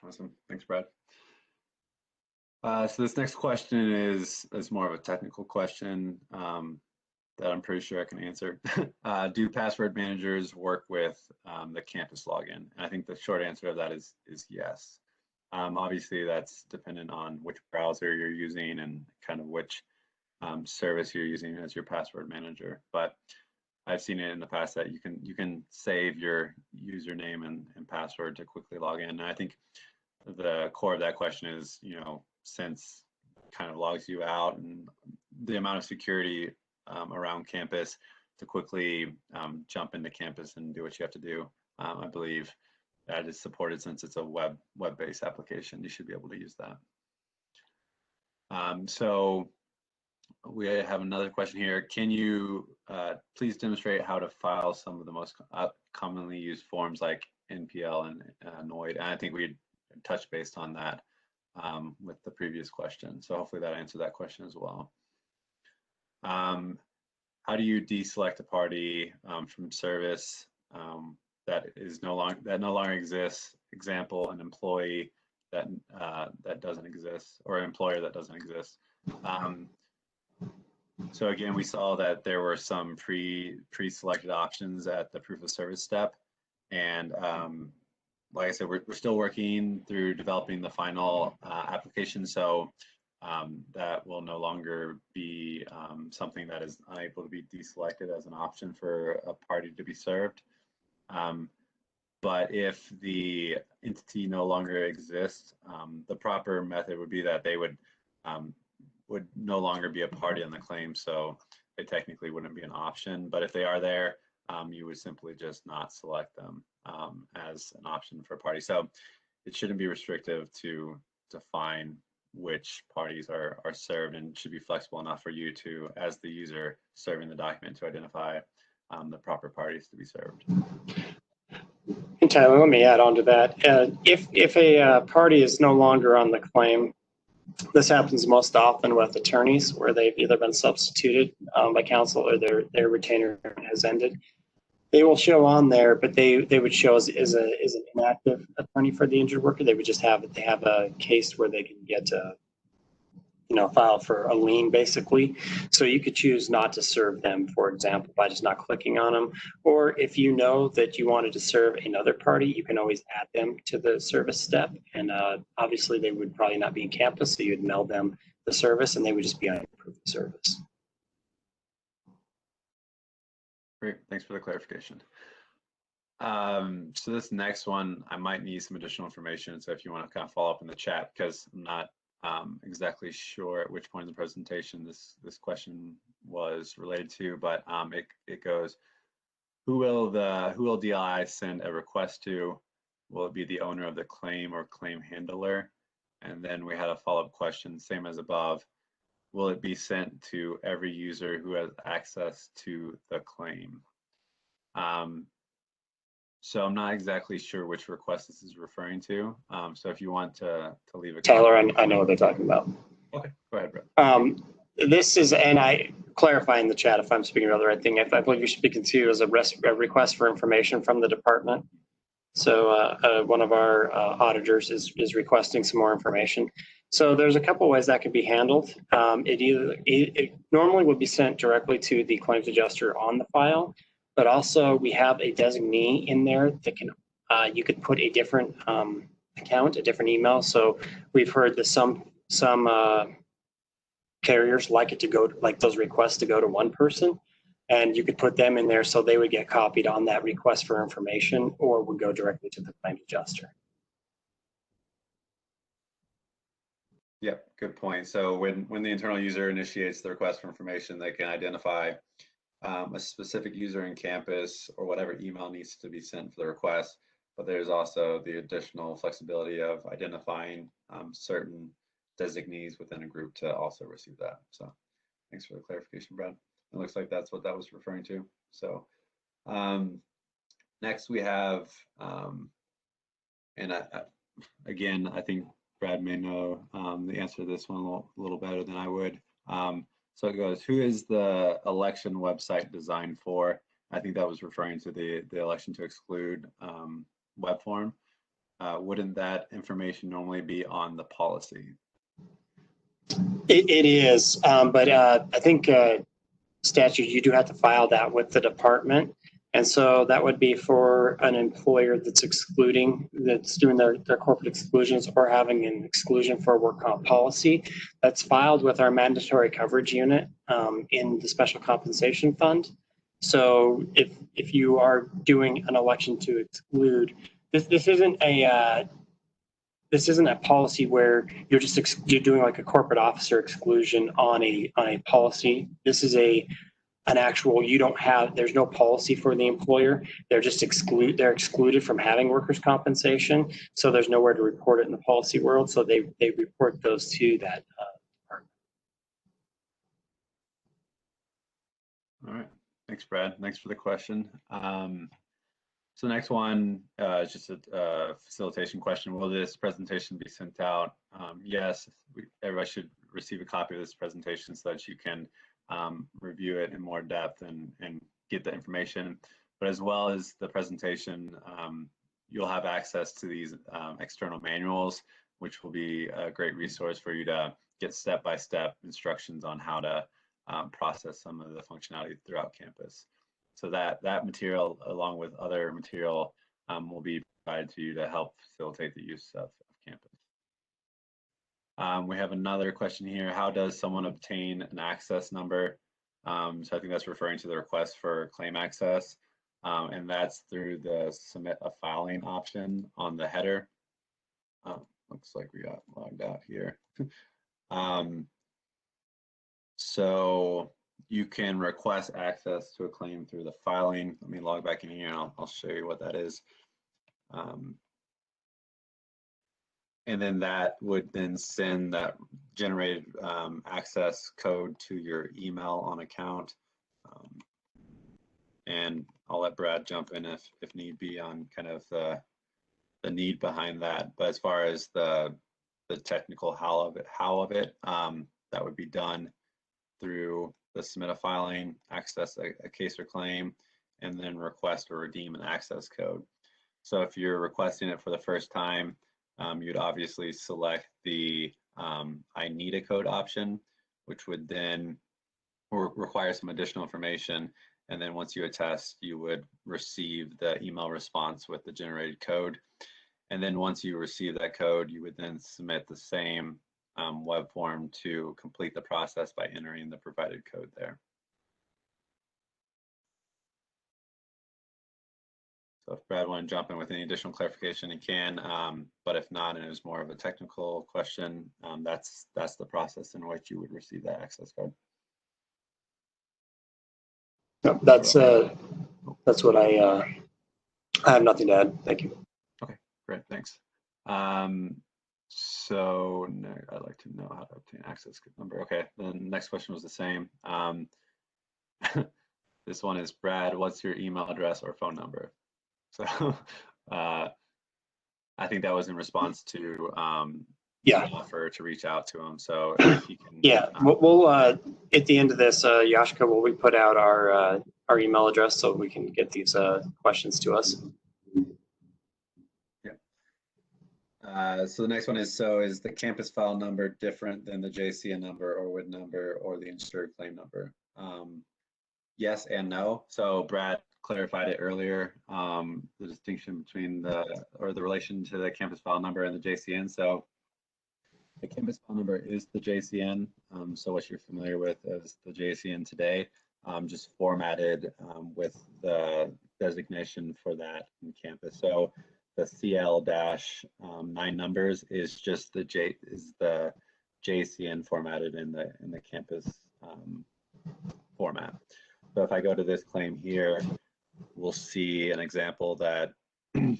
Awesome. Thanks, Brad. So this next question is more of a technical question that I'm pretty sure I can answer. Do password managers work with the campus login? And I think the short answer of that is yes. Obviously, that's dependent on which browser you're using and kind of which service you're using as your password manager. But I've seen it in the past that you can save your username and password to quickly log in. And I think the core of that question is, since kind of logs you out and the amount of security around campus to quickly jump into campus and do what you have to do. I believe that is supported since it's a web-based application. You should be able to use that. So we have another question here. Can you please demonstrate how to file some of the most commonly used forms like NPL and NOID? And I think we touched based on that with the previous question. So hopefully that answered that question as well. How do you deselect a party from service that no longer exists? Example, an employee that doesn't exist, or an employer that doesn't exist. So again, we saw that there were some pre-selected options at the proof of service step, and like I said, we're still working through developing the final application. So that will no longer be something that is unable to be deselected as an option for a party to be served. But if the entity no longer exists, the proper method would be that they would no longer be a party on the claim, so they technically wouldn't be an option. But if they are there, you would simply just not select them as an option for a party. So it shouldn't be restrictive to define which parties are served, and should be flexible enough for you to, as the user serving the document, to identify the proper parties to be served. And Tyler, let me add on to that. If a party is no longer on the claim, this happens most often with attorneys where they've either been substituted by counsel or their retainer has ended. They will show on there, but they would show as an inactive attorney for the injured worker. They would just have a case where they can get file for a lien, basically. So you could choose not to serve them, for example, by just not clicking on them. Or if you know that you wanted to serve another party, you can always add them to the service step. And obviously they would probably not be in campus, so you'd mail them the service and they would just be on your proof of service. Great, thanks for the clarification. So this next one, I might need some additional information. So if you want to kind of follow up in the chat, because I'm not exactly sure at which point in the presentation this question was related to, but it goes, who will DLI send a request to? Will it be the owner of the claim or claim handler? And then we had a follow-up question, same as above. Will it be sent to every user who has access to the claim? So I'm not exactly sure which request this is referring to. So if you want to leave a Tyler, I know what they're talking about. Okay, go ahead, Brett. This is, and I clarify in the chat if I'm speaking about the right thing. I believe you're speaking to is a request for information from the department. So one of our auditors is requesting some more information. So there's a couple ways that can be handled. It normally would be sent directly to the claims adjuster on the file, but also we have a designee in there that can, you could put a different account, a different email. So we've heard that some carriers like it to go, like those requests to go to one person, and you could put them in there so they would get copied on that request for information, or would go directly to the claims adjuster. Yep, good point. So when the internal user initiates the request for information, they can identify a specific user in campus or whatever email needs to be sent for the request. But there's also the additional flexibility of identifying certain designees within a group to also receive that. So thanks for the clarification, Brad. It looks like that's what that was referring to. So next we have, and again, I think Brad may know the answer to this one a little better than I would. So it goes, who is the election website designed for? I think that was referring to the election to exclude web form. Wouldn't that information normally be on the policy? It is, but I think statute, you do have to file that with the department. And so that would be for an employer that's doing their corporate exclusions or having an exclusion for a work comp policy that's filed with our mandatory coverage unit in the special compensation fund. So if you are doing an election to exclude, this isn't a policy where you're doing like a corporate officer exclusion on a policy. This is an actual, there's no policy for the employer. They're just excluded from having workers' compensation. So there's nowhere to report it in the policy world. So they report those to that department. All right. Thanks, Brad. Thanks for the question. So the next one is just a facilitation question. Will this presentation be sent out? Yes, everybody should receive a copy of this presentation so that you can review it in more depth and get the information. But as well as the presentation, you'll have access to these external manuals, which will be a great resource for you to get step-by-step instructions on how to process some of the functionality throughout campus. So that material, along with other material, will be provided to you to help facilitate the use of campus. We have another question here. How does someone obtain an access number? So I think that's referring to the request for claim access. And that's through the submit a filing option on the header. Looks like we got logged out here. So you can request access to a claim through the filing. Let me log back in here and I'll show you what that is. And then that would then send that generated access code to your email on account. And I'll let Brad jump in if need be on kind of the need behind that. But as far as the technical how of it, that would be done through the submit a filing, access a case or claim, and then request or redeem an access code. So if you're requesting it for the first time, you'd obviously select the I need a code option, which would then require some additional information. And then once you attest, you would receive the email response with the generated code. And then once you receive that code, you would then submit the same web form to complete the process by entering the provided code there. So if Brad want to jump in with any additional clarification, he can, but if not, and it was more of a technical question, that's the process in which you would receive that access code. Yep, that's what I have nothing to add. Thank you. Okay, great, thanks. So I'd like to know how to obtain access code number. Okay, the next question was the same. This one is, Brad, what's your email address or phone number? So I think that was in response to the offer to reach out to him. So if you can, we'll at the end of this, Yashka, will we put out our email address so we can get these questions to us? So the next one is, so is the campus file number different than the JCN number or WID number or the insured claim number? Yes and no. So Brad clarified it earlier, the distinction between the relation to the campus file number and the JCN. So the campus file number is the JCN. So what you're familiar with as the JCN today, just formatted with the designation for that in campus. So the CL-9 numbers is just the JCN formatted in the campus format. So if I go to this claim here, we'll see an example that the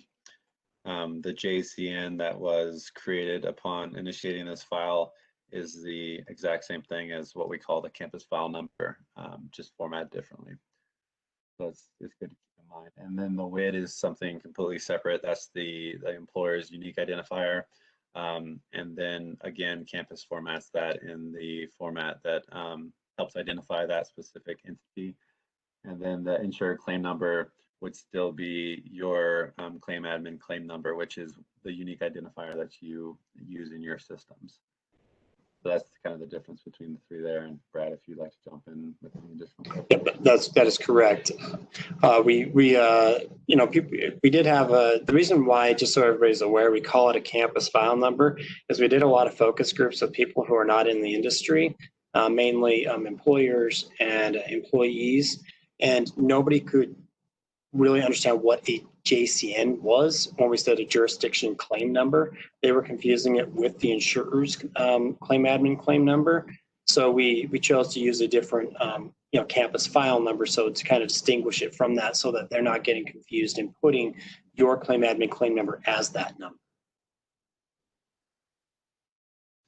JCN that was created upon initiating this file is the exact same thing as what we call the campus file number, just formatted differently. So it's good to keep in mind. And then the WID is something completely separate. That's the employer's unique identifier. And then again, campus formats that in the format that helps identify that specific entity. And then the insured claim number would still be your claim admin claim number, which is the unique identifier that you use in your systems. So that's kind of the difference between the three there. And Brad, if you'd like to jump in with any additional. Yep, that is correct. You know, we did have the reason why, just so everybody's aware, we call it a campus file number, is we did a lot of focus groups of people who are not in the industry, mainly employers and employees, and nobody could really understand what a JCN was when we said a jurisdiction claim number. They were confusing it with the insurer's claim admin claim number. So we chose to use a different you know, campus file number, so to kind of distinguish it from that, so that they're not getting confused and putting your claim admin claim number as that number.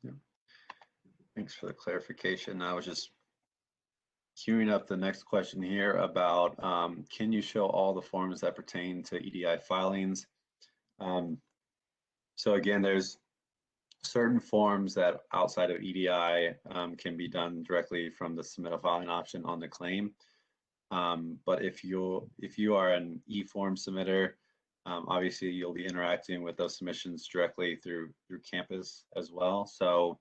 Yeah. Thanks for the clarification. I was just queuing up the next question here about can you show all the forms that pertain to EDI filings? So again, there's certain forms that outside of EDI can be done directly from the submit a filing option on the claim. But if you are an e-form submitter, obviously you'll be interacting with those submissions directly through Campus as well. So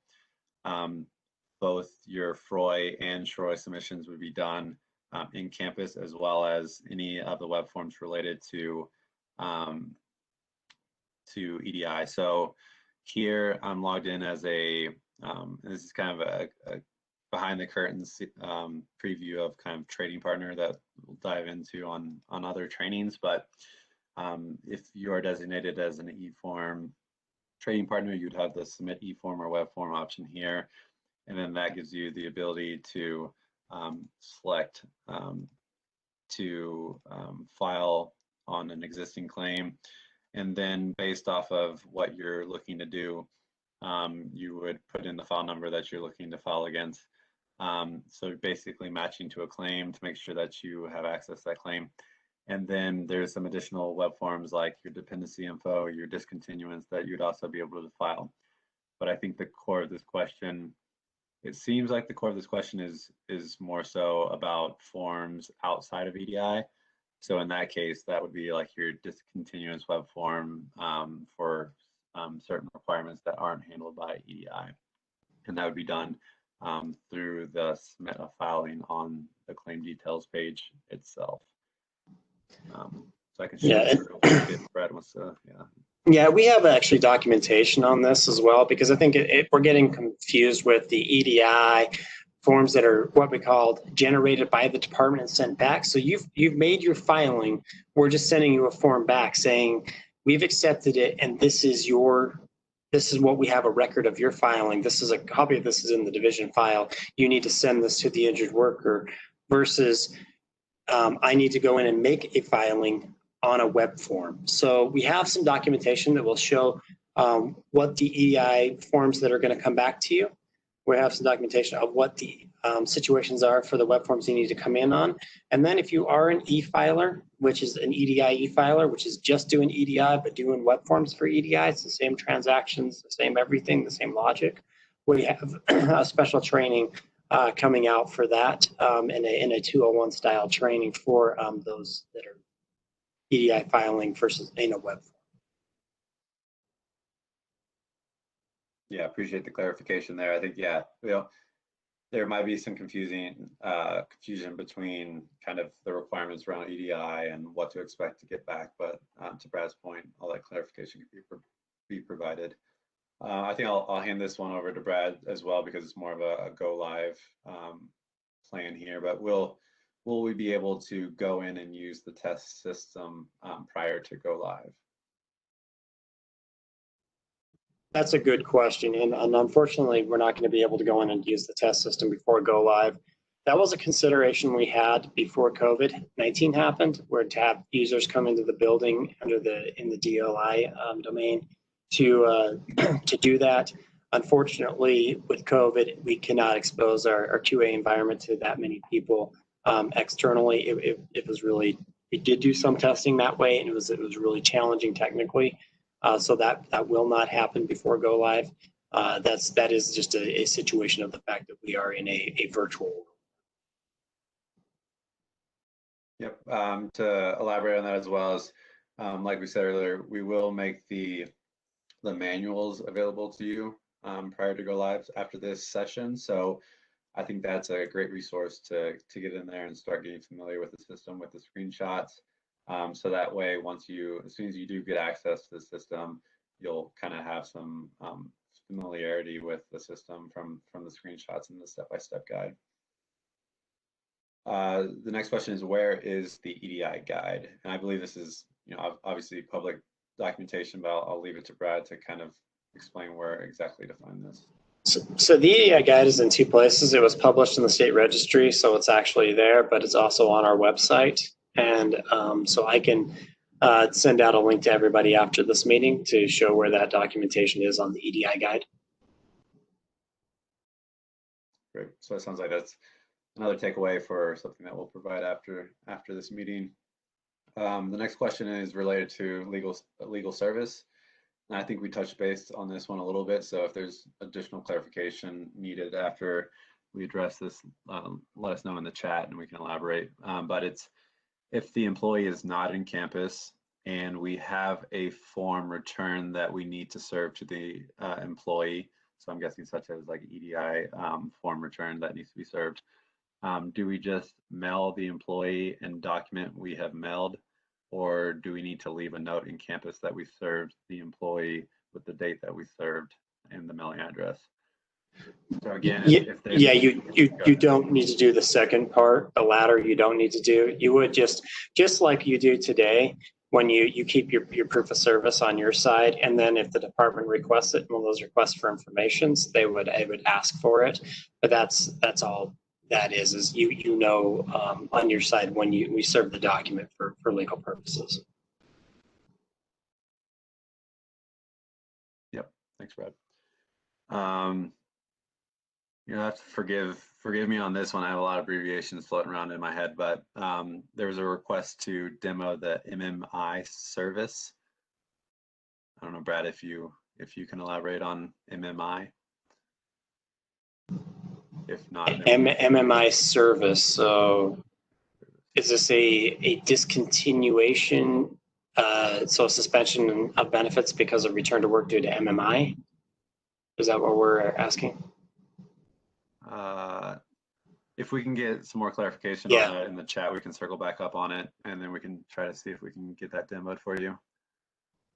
both your FROI and SHROI submissions would be done in Campus, as well as any of the web forms related to EDI. So here I'm logged in as a, this is kind of a behind the curtains preview of kind of trading partner that we'll dive into on other trainings. But if you are designated as an e-form trading partner, you'd have the submit e-form or web form option here. And then that gives you the ability to select to file on an existing claim. And then based off of what you're looking to do, you would put in the file number that you're looking to file against. So basically matching to a claim to make sure that you have access to that claim. And then there's some additional web forms like your dependency info, your discontinuance that you'd also be able to file. But I think the core of this question, it seems like the core of this question is more so about forms outside of EDI. So in that case, that would be like your discontinuance web form for certain requirements that aren't handled by EDI. And that would be done through the submit a filing on the claim details page itself. So I can show you if Brad wants to, Yeah, we have actually documentation on this as well, because I think we're getting confused with the EDI forms that are what we call generated by the department and sent back. So you've made your filing. We're just sending you a form back saying we've accepted it, and this is what we have a record of your filing. This is a copy of this is in the division file. You need to send this to the injured worker, versus I need to go in and make a filing on a web form. So we have some documentation that will show what the EDI forms that are going to come back to you. We have some documentation of what the situations are for the web forms you need to come in on. And then if you are an e-filer, which is an EDI e-filer, which is just doing EDI but doing web forms for EDI, it's the same transactions, the same everything, the same logic. We have a special training coming out for that in a 201 style training for those that are EDI filing versus in a web form. Yeah, appreciate the clarification there. I think, yeah, there might be some confusion between kind of the requirements around EDI and what to expect to get back. But to Brad's point, all that clarification can be provided. I think I'll hand this one over to Brad as well, because it's more of a go live plan here. But will we be able to go in and use the test system prior to go live? That's a good question. And unfortunately, we're not going to be able to go in and use the test system before go live. That was a consideration we had before COVID-19 happened, where to have users come into the building in the DLI domain to do that. Unfortunately, with COVID, we cannot expose our QA environment to that many people externally. It was really, we did do some testing that way, and it was really challenging technically. So that will not happen before go live. That is just a situation of the fact that we are in a virtual world. Yep. To elaborate on that as well, as like we said earlier, we will make the manuals available to you prior to go live after this session. So I think that's a great resource to get in there and start getting familiar with the system with the screenshots. So that way, as soon as you do get access to the system, you'll kind of have some familiarity with the system from the screenshots and the step-by-step guide. The next question is, where is the EDI guide? And I believe this is, obviously public documentation, but I'll leave it to Brad to kind of explain where exactly to find this. So the EDI guide is in two places. It was published in the state registry, so it's actually there, but it's also on our website. And so I can send out a link to everybody after this meeting to show where that documentation is on the EDI guide. Great. So it sounds like that's another takeaway for something that we'll provide after this meeting. The next question is related to legal service. And I think we touched base on this one a little bit. So if there's additional clarification needed after we address this, let us know in the chat and we can elaborate. But it's, if the employee is not in campus and we have a form return that we need to serve to the employee, so I'm guessing such as like EDI form return that needs to be served, do we just mail the employee and document we have mailed, or do we need to leave a note in campus that we served the employee with the date that we served and the mailing address? So again, you don't need to do the second part, the latter you don't need to do. You would just like you do today, when you keep your proof of service on your side, and then if the department requests it, one of those requests for informations, I would ask for it. But that's all that is on your side when we serve the document for legal purposes. Yep, thanks, Brad. You'll have to forgive me on this one. I have a lot of abbreviations floating around in my head, but there was a request to demo the MMI service. I don't know, Brad, if you can elaborate on MMI. If not, MMI service. So is this a discontinuation? So suspension of benefits because of return to work due to MMI? Is that what we're asking? If we can get some more clarification on that in the chat, we can circle back up on it, and then we can try to see if we can get that demoed for you.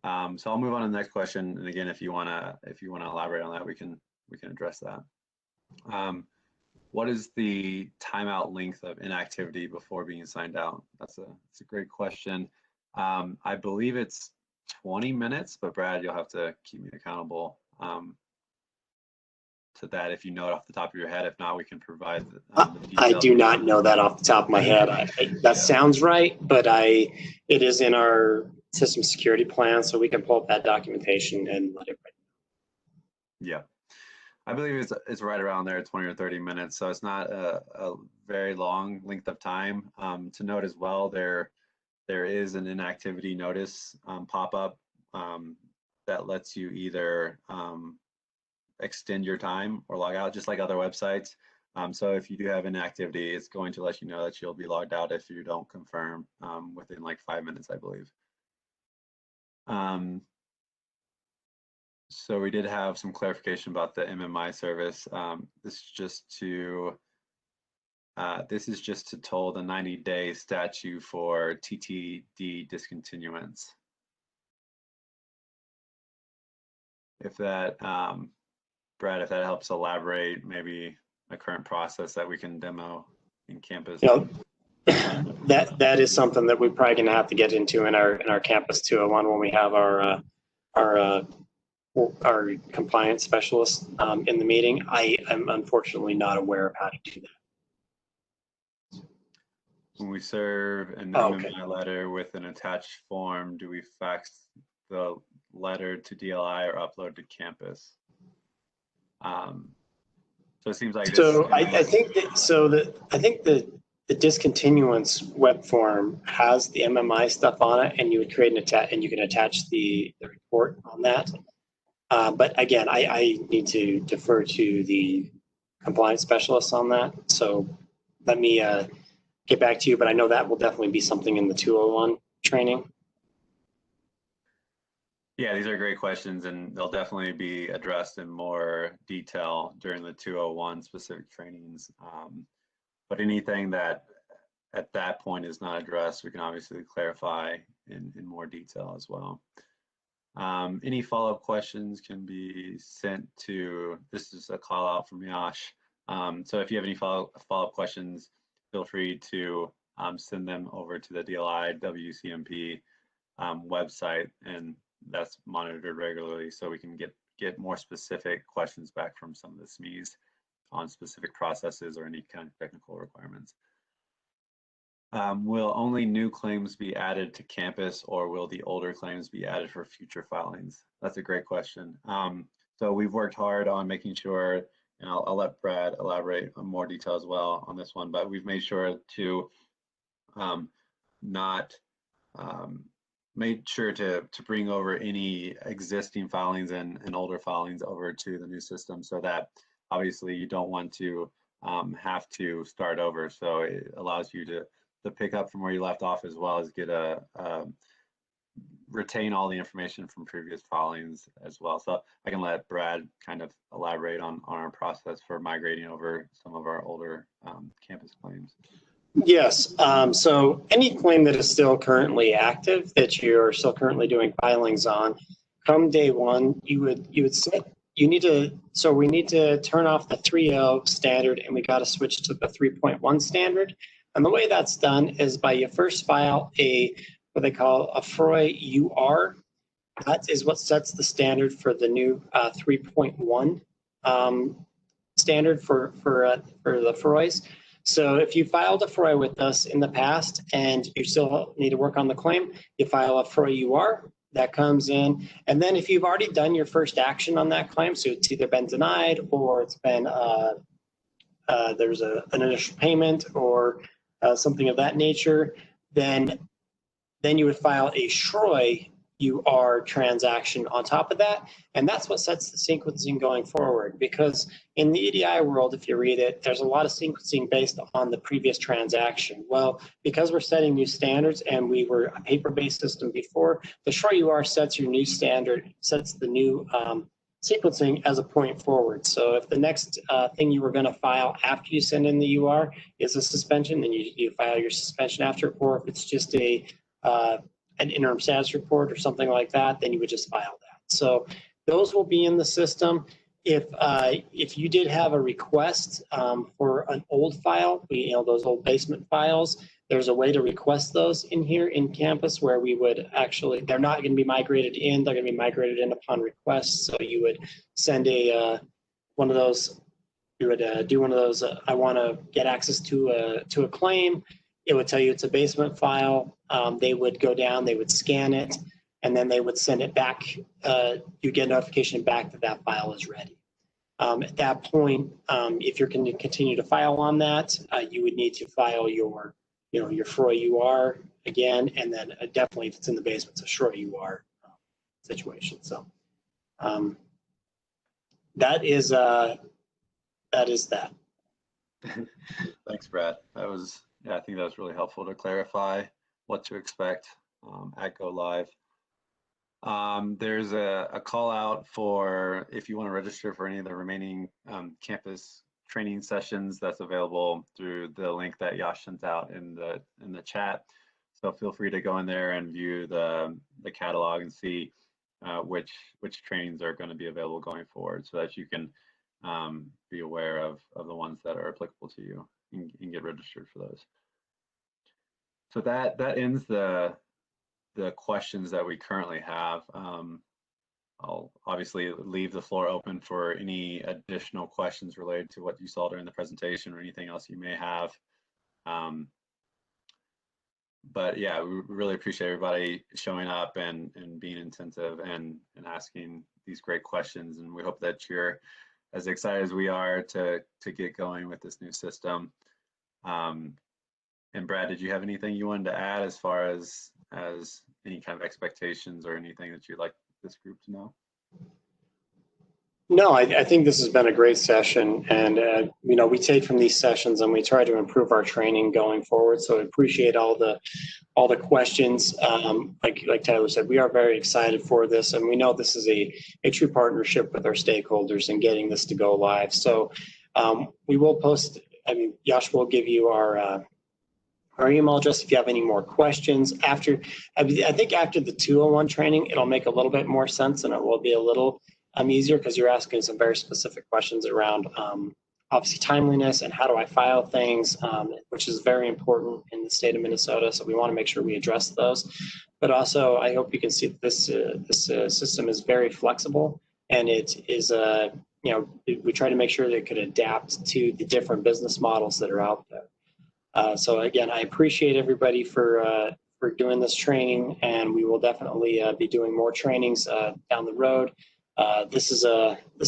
So I'll move on to the next question, and again, if you wanna elaborate on that, we can address that. What is the timeout length of inactivity before being signed out? That's a great question. I believe it's 20 minutes, but Brad, you'll have to keep me accountable to that if you know it off the top of your head. If not, we can provide the I do not know that off the top of my head. That sounds right, but it is in our system security plan, so we can pull up that documentation and let it right. Yeah, I believe it's right around there, 20 or 30 minutes. So it's not a very long length of time. To note as well, there is an inactivity notice pop up that lets you either extend your time or log out, just like other websites. So if you do have inactivity, it's going to let you know that you'll be logged out if you don't confirm within like 5 minutes, I believe. So we did have some clarification about the MMI service. This is just to toll the 90-day statute for TTD discontinuance. If that, Brad, if that helps elaborate maybe a current process that we can demo in campus. That is something that we're probably gonna have to get into in our campus 201 when we have our compliance specialist in the meeting. I am unfortunately not aware of how to do that. When we serve an MMI letter with an attached form, do we fax the letter to DLI or upload to campus? So it seems like I think the discontinuance web form has the MMI stuff on it, and you would create and you can attach the report on that. But again, I need to defer to the compliance specialists on that. So let me get back to you, but I know that will definitely be something in the 201 training. Yeah, these are great questions, and they'll definitely be addressed in more detail during the 201 specific trainings. But anything that at that point is not addressed, we can obviously clarify in more detail as well. Any follow-up questions can be sent to, this is a call out from Yash. So if you have any follow-up questions, feel free to send them over to the DLI WCMP website, and that's monitored regularly, so we can get more specific questions back from some of the SMEs on specific processes or any kind of technical requirements. Will only new claims be added to campus, or will the older claims be added for future filings? That's a great question. So we've worked hard on making sure, and I'll let Brad elaborate on more detail as well on this one, but we've made sure to made sure to bring over any existing filings and older filings over to the new system, so that obviously you don't want to have to start over. So it allows you to pick up from where you left off, as well as get retain all the information from previous filings as well. So I can let Brad kind of elaborate on our process for migrating over some of our older campus claims. Yes. So any claim that is still currently active, that you're still currently doing filings on, come day one, you would set, we need to turn off the 3.0 standard, and we got to switch to the 3.1 standard. And the way that's done is by you first file what they call a FROI UR. That is what sets the standard for the new 3.1 standard for the FROIs. So if you filed a FROI with us in the past and you still need to work on the claim, you file a FROI UR, that comes in. And then if you've already done your first action on that claim, so it's either been denied or it's been, there's an initial payment or something of that nature, then you would file a SROI UR transaction on top of that. And that's what sets the sequencing going forward, because in the EDI world, if you read it, there's a lot of sequencing based on the previous transaction. Well, because we're setting new standards and we were a paper-based system before, the SROI UR sets your new standard, sets the new sequencing as a point forward. So if the next thing you were going to file after you send in the UR is a suspension, then you file your suspension after, or if it's just an interim status report or something like that, then you would just file that. So those will be in the system. If you did have a request for an old file, those old basement files, there's a way to request those in here in campus, where we would actually, they're not going to be migrated in, they're going to be migrated in upon request. So you would send one of those, you would do one of those, I want to get access to a claim. It would tell you it's a basement file. They would go down, they would scan it, and then they would send it back. You get a notification back that that file is ready. At that point, if you're going to continue to file on that, you would need to file your FROI UR again, and then definitely if it's in the basement, it's a SROI UR situation. So that is that. Thanks, Brad. I think that was really helpful to clarify what to expect at Go Live. There's a call out for if you want to register for any of the remaining campus training sessions. That's available through the link that Yash sent out in the chat. So feel free to go in there and view the catalog and see which trainings are going to be available going forward, so that you can be aware of the ones that are applicable to you and get registered for those. So that ends the questions that we currently have. I'll obviously leave the floor open for any additional questions related to what you saw during the presentation or anything else you may have. But yeah, we really appreciate everybody showing up and being attentive and asking these great questions. And we hope that you're as excited as we are to get going with this new system. And Brad, did you have anything you wanted to add as far as any kind of expectations or anything that you'd like this group to know? No, I think this has been a great session, and you know, we take from these sessions and we try to improve our training going forward. So I appreciate all the questions. Like Tyler said, we are very excited for this, and we know this is a true partnership with our stakeholders in getting this to go live. So we will post. I mean, Yash will give you our email address if you have any more questions. After, I think after the 201 training, it'll make a little bit more sense, and it will be a little easier because you're asking some very specific questions around obviously timeliness and how do I file things, which is very important in the state of Minnesota. So we want to make sure we address those. But also, I hope you can see that this system is very flexible, and it is you know, we try to make sure that it could adapt to the different business models that are out there. So again, I appreciate everybody for doing this training, and we will definitely be doing more trainings down the road. This is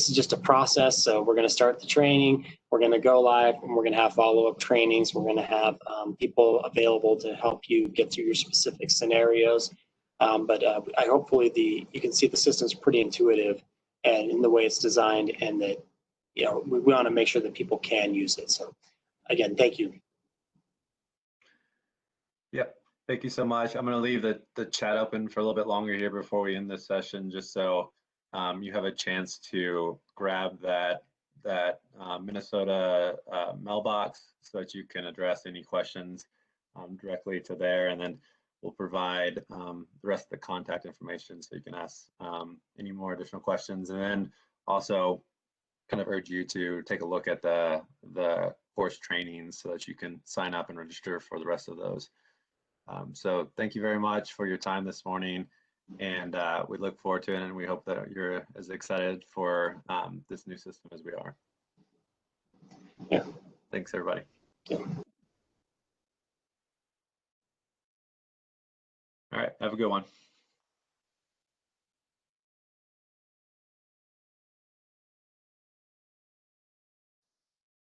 just a process. So we're going to start the training, we're going to go live, and we're going to have follow-up trainings. We're going to have people available to help you get through your specific scenarios. But I hopefully you can see the system's pretty intuitive and in the way it's designed, and that, you know, we want to make sure that people can use it. So again, thank you. Yep. Thank you so much. I'm going to leave the chat open for a little bit longer here before we end this session, just so you have a chance to grab that Minnesota mailbox so that you can address any questions directly to there, and then we'll provide the rest of the contact information so you can ask any more additional questions, and then also kind of urge you to take a look at the course trainings so that you can sign up and register for the rest of those. So thank you very much for your time this morning, and we look forward to it, and we hope that you're as excited for this new system as we are. Yeah. Thanks, everybody. Yeah. All right, have a good one.